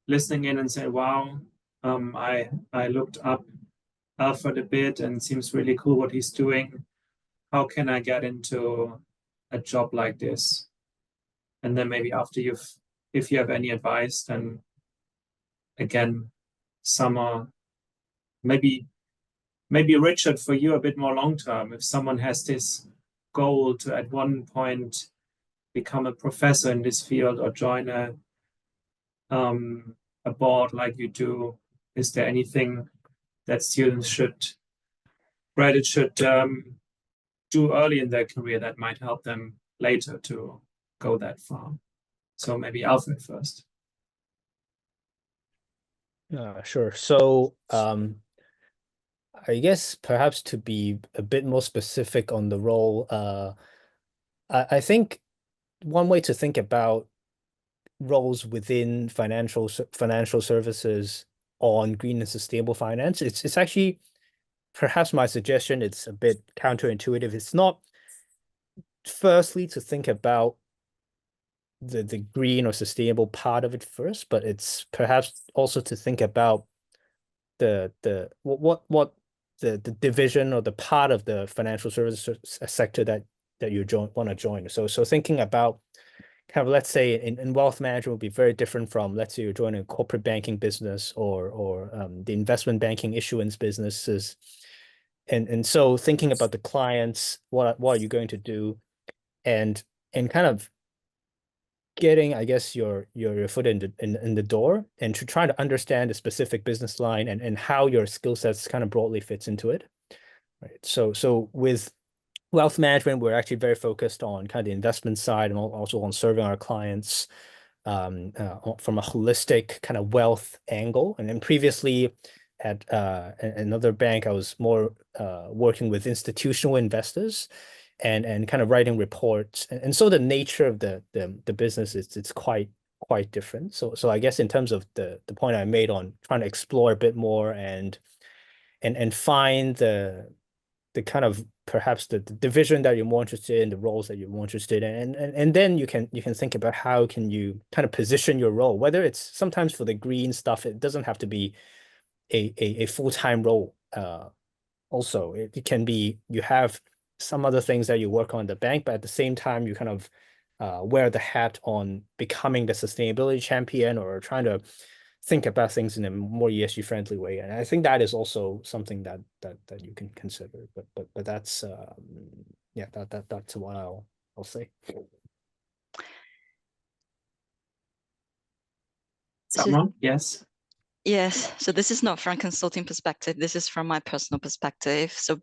Speaker 3: listening in and say, wow, I looked up Alfred a bit and seems really cool what he's doing. How can I get into a job like this? And then maybe after if you have any advice, then again, Summer, maybe Richard, for you a bit more long term, if someone has this goal to at one point become a professor in this field or join a board like you do, is there anything that students should do early in their career that might help them later to go that far? So maybe Alfred first.
Speaker 5: Sure. So I guess perhaps to be a bit more specific on the role, I think one way to think about roles within financial services on green and sustainable finance, it's actually perhaps my suggestion, it's a bit counterintuitive. It's not firstly to think about the green or sustainable part of it first, but it's perhaps also to think about the division or the part of the financial services sector that you want to join. So thinking about kind of, let's say in wealth management would be very different from, let's say you're joining a corporate banking business or the investment banking issuance businesses. And so thinking about the clients, what are you going to do, and kind of getting, I guess, your foot in the door and to try to understand the specific business line and how your skill sets kind of broadly fits into it. Right. So with wealth management, we're actually very focused on kind of the investment side and also on serving our clients from a holistic kind of wealth angle. And then previously at another bank, I was more working with institutional investors and kind of writing reports. And so the nature of the business it's quite different. So I guess in terms of the point I made on trying to explore a bit more and find the kind of perhaps the division that you're more interested in, the roles that you're more interested in, and then you can think about how can you kind of position your role, whether it's sometimes for the green stuff, it doesn't have to be a full-time role. Also, it can be you have some other things that you work on in the bank, but at the same time you kind of wear the hat on becoming the sustainability champion or trying to think about things in a more ESG friendly way. And I think that is also something that you can consider. But that's yeah, that's what I'll say.
Speaker 3: Someone? Yes.
Speaker 4: Yes, so this is not from consulting perspective. This is from my personal perspective. So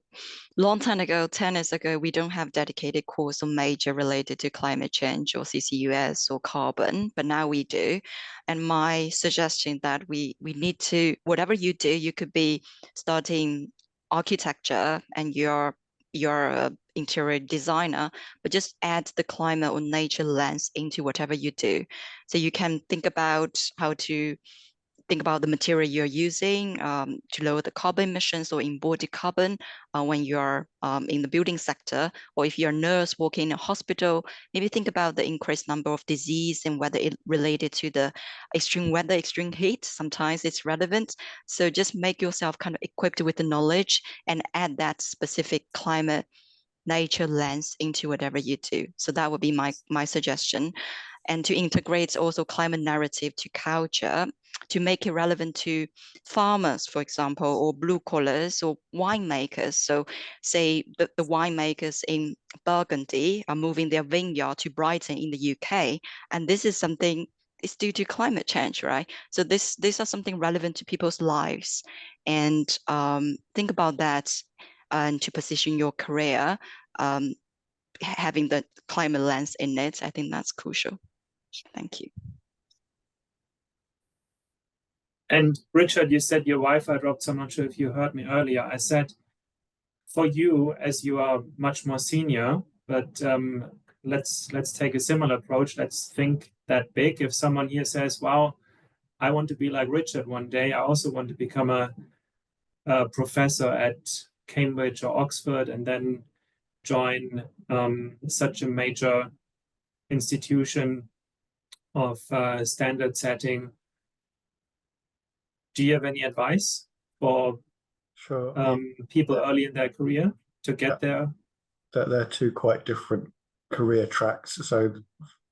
Speaker 4: long time ago, 10 years ago, we don't have dedicated course or major related to climate change or CCUS or carbon, but now we do. And my suggestion that we need to, whatever you do, you could be studying architecture and you're interior designer, but just add the climate or nature lens into whatever you do. So you can think about how to think about the material you're using to lower the carbon emissions or embodied carbon when you're in the building sector, or if you're a nurse working in a hospital, maybe think about the increased number of disease and whether it related to the extreme weather, extreme heat. Sometimes it's relevant. So just make yourself kind of equipped with the knowledge and add that specific climate nature lens into whatever you do. So that would be my suggestion. And to integrate also climate narrative to culture, to make it relevant to farmers, for example, or blue collars or winemakers. So say the winemakers in Burgundy are moving their vineyard to Brighton in the UK. And this is something, it's due to climate change, right? So these are something relevant to people's lives. And think about that and to position your career, having the climate lens in it, I think that's crucial. Thank you.
Speaker 3: And Richard, you said your Wi-Fi dropped, so I'm not sure if you heard me earlier. I said, for you, as you are much more senior, but let's take a similar approach. Let's think that big. If someone here says, wow, I want to be like Richard one day, I also want to become a professor at Cambridge or Oxford and then join such a major institution of standard setting. Do you have any advice for people early in their career to get there?
Speaker 1: They're two quite different career tracks. So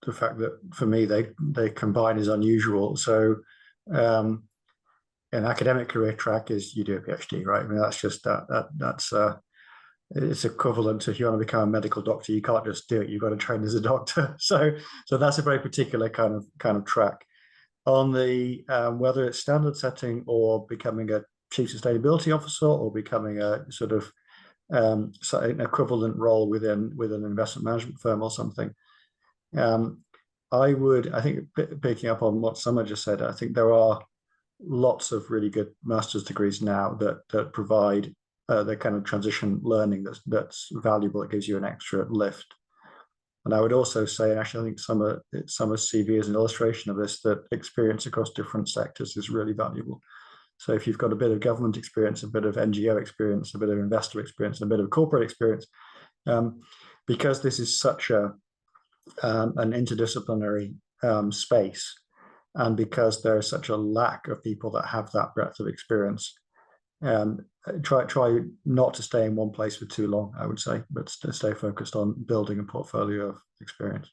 Speaker 1: the fact that for me they combine is unusual. So an academic career track is you do a PhD, right? I mean, that's just that's it's equivalent to if you want to become a medical doctor, you can't just do it. You've got to train as a doctor. So that's a very particular kind of track. On the whether it's standard setting or becoming a chief sustainability officer or becoming a sort of an equivalent role within an investment management firm or something, I think picking up on what Summer just said, I think there are lots of really good master's degrees now that provide the kind of transition learning that's valuable. It gives you an extra lift. And I would also say, and actually I think Summer's CV is an illustration of this, that experience across different sectors is really valuable. So if you've got a bit of government experience, a bit of NGO experience, a bit of investor experience, a bit of corporate experience, because this is such an interdisciplinary space, and because there is such a lack of people that have that breadth of experience, try not to stay in one place for too long, I would say, but to stay focused on building a portfolio of experience.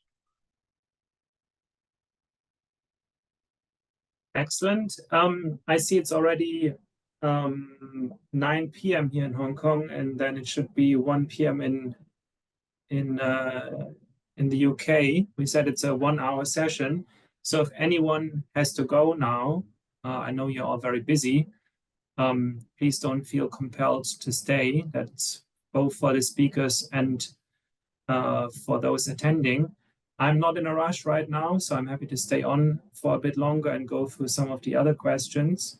Speaker 3: Excellent. I see it's already 9 p.m. here in Hong Kong, and then it should be 1 p.m. in the UK. We said it's a 1-hour session. So if anyone has to go now, I know you're all very busy. Please don't feel compelled to stay. That's both for the speakers and for those attending. I'm not in a rush right now, so I'm happy to stay on for a bit longer and go through some of the other questions.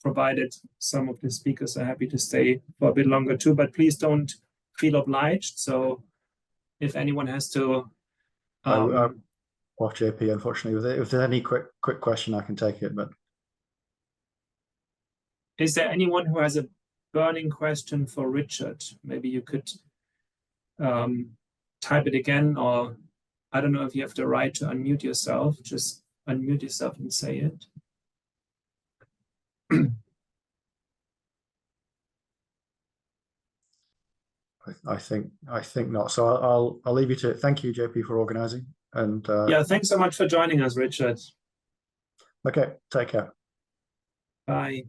Speaker 3: Provided some of the speakers are happy to stay for a bit longer too, but please don't feel obliged. So if anyone has to...
Speaker 1: Off JP, unfortunately, if there's any quick question, I can take it. But
Speaker 3: is there anyone who has a burning question for Richard? Maybe you could type it again, or I don't know if you have the right to unmute yourself. Just unmute yourself and say it.
Speaker 1: I think not. So I'll leave you to it. Thank you, JP, for organizing. And
Speaker 3: Yeah, thanks so much for joining us, Richard.
Speaker 1: okay, take care.
Speaker 3: Bye.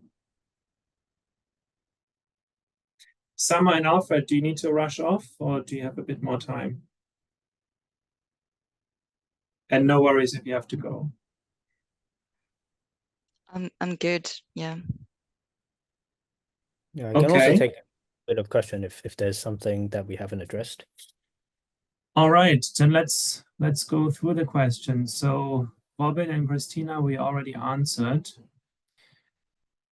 Speaker 3: Summer and Alfred, do you need to rush off or do you have a bit more time? And no worries if you have to go.
Speaker 4: I'm good. Yeah.
Speaker 5: Yeah, I can also
Speaker 3: Okay.
Speaker 5: take a bit of question if there's something that we haven't addressed.
Speaker 3: All right, then let's go through the questions. So Robin and Christina, we already answered.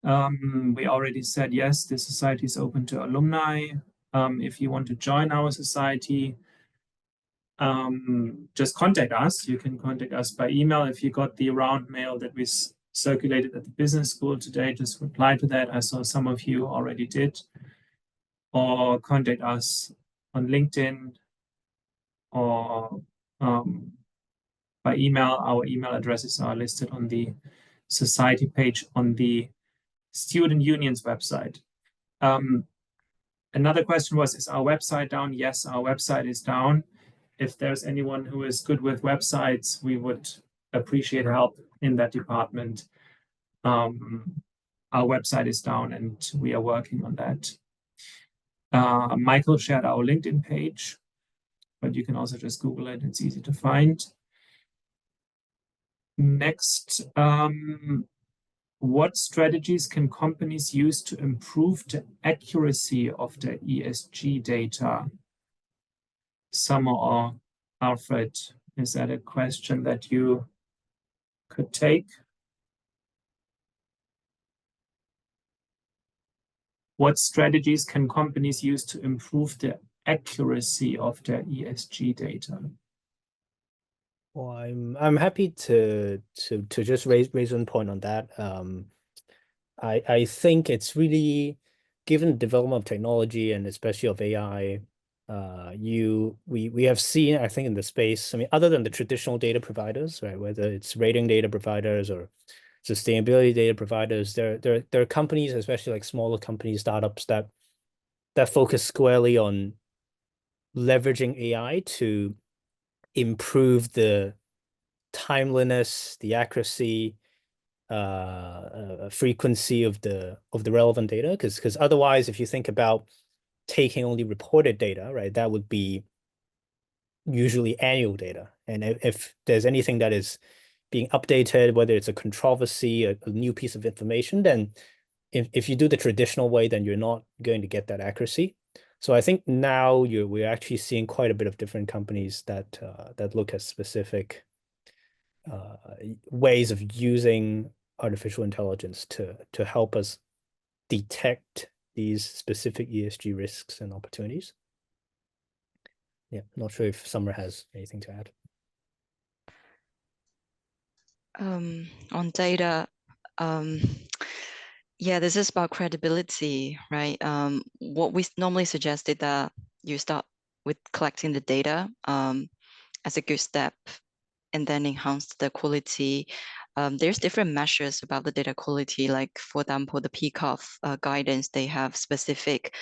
Speaker 3: We already said, yes, the society is open to alumni. If you want to join our society, just contact us. You can contact us by email. If you got the round mail that we circulated at the business school today, just reply to that. I saw some of you already did. Or contact us on LinkedIn or by email. Our email addresses are listed on the society page on the Student Union's website. Another question was, is our website down? Yes, our website is down. If there's anyone who is good with websites, we would appreciate help in that department. Our website is down and we are working on that. Michael shared our LinkedIn page, but you can also just Google it. It's easy to find. Next, what strategies can companies use to improve the accuracy of their ESG data? Summer or Alfred, is that a question that you could take? What strategies can companies use to improve the accuracy of their ESG data?
Speaker 5: Well, I'm happy to just raise one point on that. I think it's really, given the development of technology and especially of AI, we have seen, I think, in the space, I mean, other than the traditional data providers, right, whether it's rating data providers or sustainability data providers, there are companies, especially like smaller companies, startups that focus squarely on leveraging AI to improve the timeliness, the accuracy, frequency of the relevant data. Because otherwise, if you think about taking only reported data, right, that would be usually annual data. And if there's anything that is being updated, whether it's a controversy, a new piece of information, then if you do the traditional way, then you're not going to get that accuracy. So I think now we're actually seeing quite a bit of different companies that look at specific ways of using artificial intelligence to help us detect these specific ESG risks and opportunities. Yeah, not sure if Summer has anything to add.
Speaker 4: On data, yeah, this is about credibility, right? What we normally suggested that you start with collecting the data as a good step and then enhance the quality. There's different measures about the data quality, like for example, the PCAF guidance, they have specific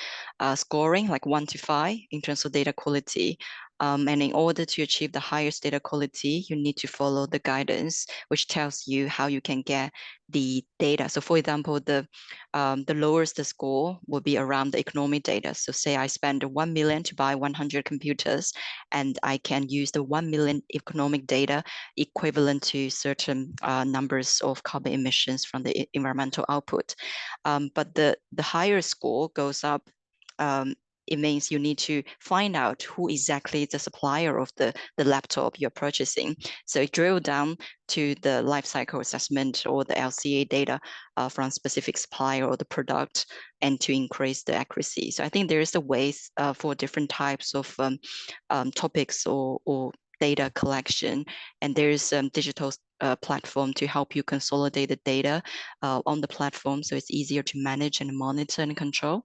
Speaker 4: scoring, like 1 to 5 in terms of data quality. And in order to achieve the highest data quality, you need to follow the guidance, which tells you how you can get the data. So for example, the lowest the score will be around the economic data. So say I spend 1 million to buy 100 computers, and I can use the 1 million economic data equivalent to certain numbers of carbon emissions from the environmental output. But the higher score goes up, it means you need to find out who exactly the supplier of the laptop you're purchasing. So drill down to the life cycle assessment or the LCA data from specific supplier or the product, and to increase the accuracy. So I think there is a ways for different types of topics or data collection, and there is digital platform to help you consolidate the data on the platform, so it's easier to manage and monitor and control.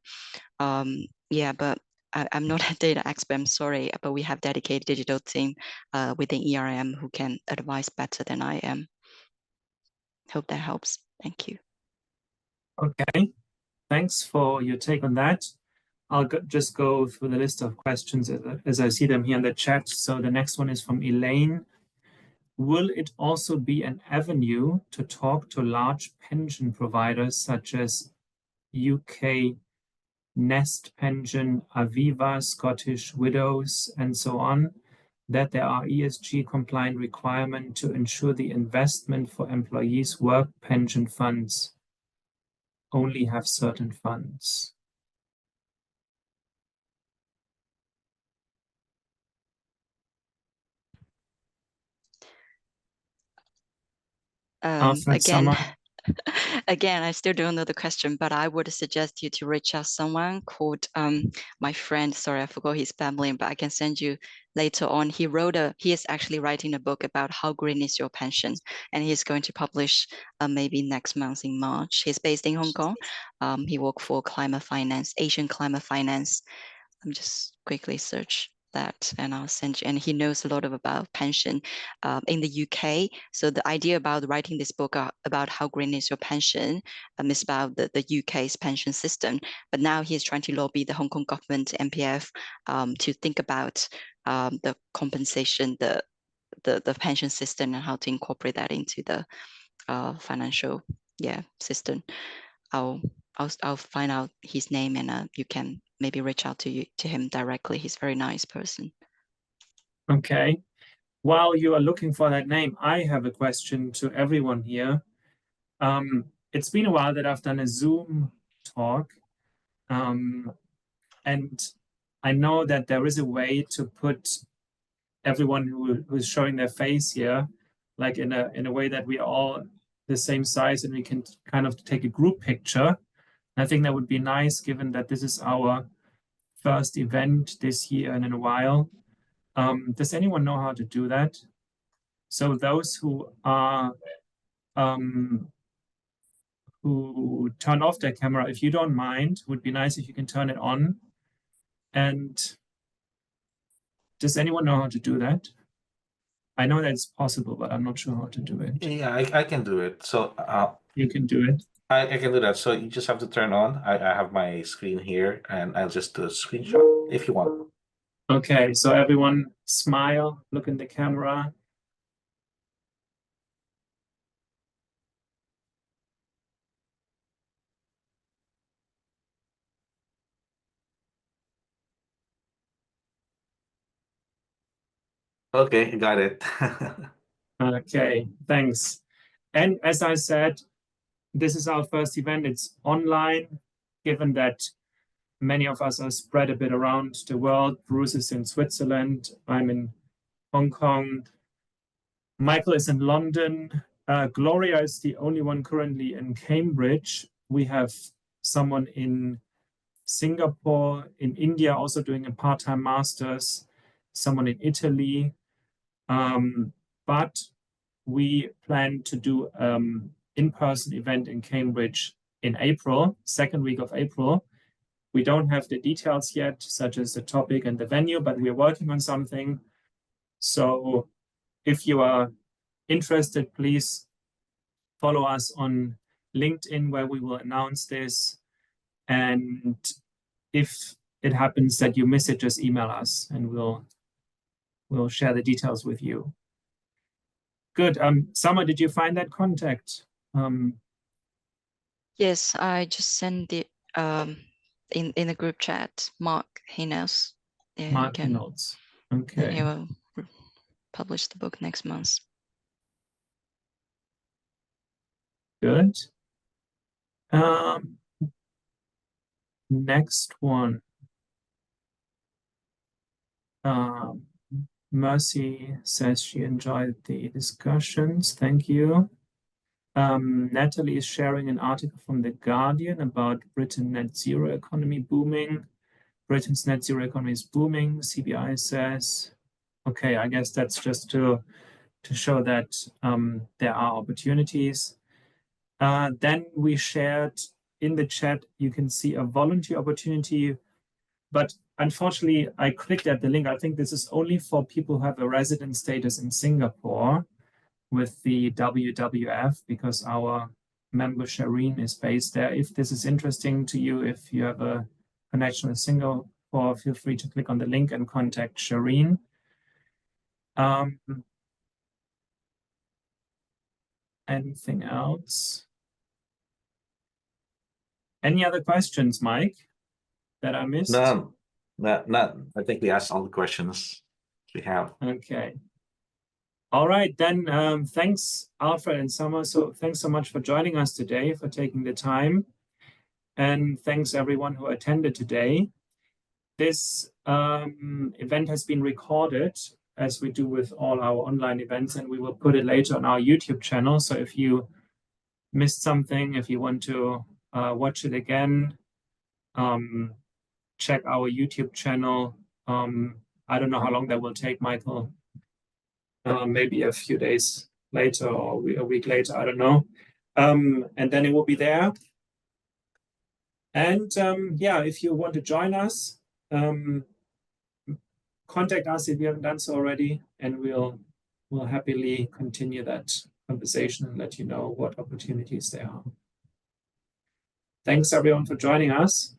Speaker 4: Yeah, but I'm not a data expert, I'm sorry, but we have dedicated digital team within ERM who can advise better than I am. Hope that helps. Thank you.
Speaker 3: Okay, thanks for your take on that. I'll just go through the list of questions as I see them here in the chat. So the next one is from Elaine. Will it also be an avenue to talk to large pension providers such as UK Nest Pension, Aviva, Scottish Widows, and so on, that there are ESG compliant requirements to ensure the investment for employees' work pension funds only have certain funds? Alfred,
Speaker 4: Again,
Speaker 3: Summer?
Speaker 4: again, I still don't know the question, but I would suggest you to reach out someone called my friend. Sorry, I forgot his family, but I can send you later on. He is actually writing a book about how green is your pension, and he's going to publish maybe next month in March. He's based in Hong Kong. He worked for climate finance, Asian climate finance. I'm just quickly search that and I'll send you. And he knows a lot about pension in the UK. So the idea about writing this book about how green is your pension is about the UK's pension system. But now he's trying to lobby the Hong Kong government, MPF, to think about the compensation, the pension system, and how to incorporate that into the financial system. I'll find out his name and you can maybe reach out to him directly. He's a very nice person.
Speaker 3: Okay. While you are looking for that name, I have a question to everyone here. It's been a while that I've done a Zoom talk. And I know that there is a way to put everyone who's showing their face here, like in a way that we are all the same size and we can kind of take a group picture. I think that would be nice, given that this is our first event this year and in a while. Does anyone know how to do that? So those who are who turn off their camera, if you don't mind, would be nice if you can turn it on. And does anyone know how to do that? I know that it's possible, but I'm not sure how to do it.
Speaker 6: Yeah, I can do it. So
Speaker 3: you can do it.
Speaker 6: I can do that. So you just have to turn on. I have my screen here and I'll just do a screenshot if you want.
Speaker 3: Okay, so everyone smile, look in the camera.
Speaker 6: Okay, got it.
Speaker 3: Okay, thanks. And as I said, this is our first event. It's online, given that many of us are spread a bit around the world. Bruce is in Switzerland. I'm in Hong Kong. Michael is in London. Gloria is the only one currently in Cambridge. We have someone in Singapore, in India, also doing a part-time master's, someone in Italy. But we plan to do in-person event in Cambridge in April, second week of April. We don't have the details yet, such as the topic and the venue, but we're working on something. So if you are interested, please follow us on LinkedIn, where we will announce this. And if it happens that you miss it, just email us and we'll share the details with you. Good. Summer, did you find that contact?
Speaker 4: Yes, I just sent it in the group chat. Mark, he knows. Yeah,
Speaker 3: Mark knows. Okay.
Speaker 4: He will publish the book next month.
Speaker 3: Good. Next one. Mercy says she enjoyed the discussions. Thank you. Natalie is sharing an article from The Guardian about Britain net zero economy booming. Britain's net zero economy is booming, CBI says. Okay, I guess that's just to show that there are opportunities. Then we shared in the chat, you can see a volunteer opportunity, but unfortunately, I clicked at the link. I think this is only for people who have a resident status in Singapore with the WWF, because our member Shireen is based there. If this is interesting to you, if you have a connection with Singapore, feel free to click on the link and contact Shireen. Anything else? Any other questions, Mike, that I missed?
Speaker 6: None. None. I think we asked all the questions we have.
Speaker 3: Okay. All right, then thanks, Alfred and Summer. So thanks so much for joining us today, for taking the time. And thanks everyone who attended today. This event has been recorded, as we do with all our online events, and we will put it later on our YouTube channel. So if you missed something, if you want to watch it again, check our YouTube channel. I don't know how long that will take, Michael. Maybe a few days later or a week later, I don't know. And then it will be there. And yeah, if you want to join us, contact us if you haven't done so already, and we'll happily continue that conversation and let you know what opportunities there are. Thanks everyone for joining us.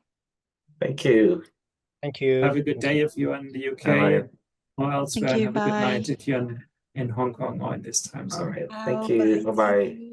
Speaker 6: Thank you.
Speaker 5: Thank you.
Speaker 3: Have a good day if you're in the UK.
Speaker 6: All right.
Speaker 3: Or elsewhere.
Speaker 4: Thank you,
Speaker 3: Have a good
Speaker 4: bye.
Speaker 3: night if you're in Hong Kong or in this time zone.
Speaker 6: All right. Thank you. Bye-bye.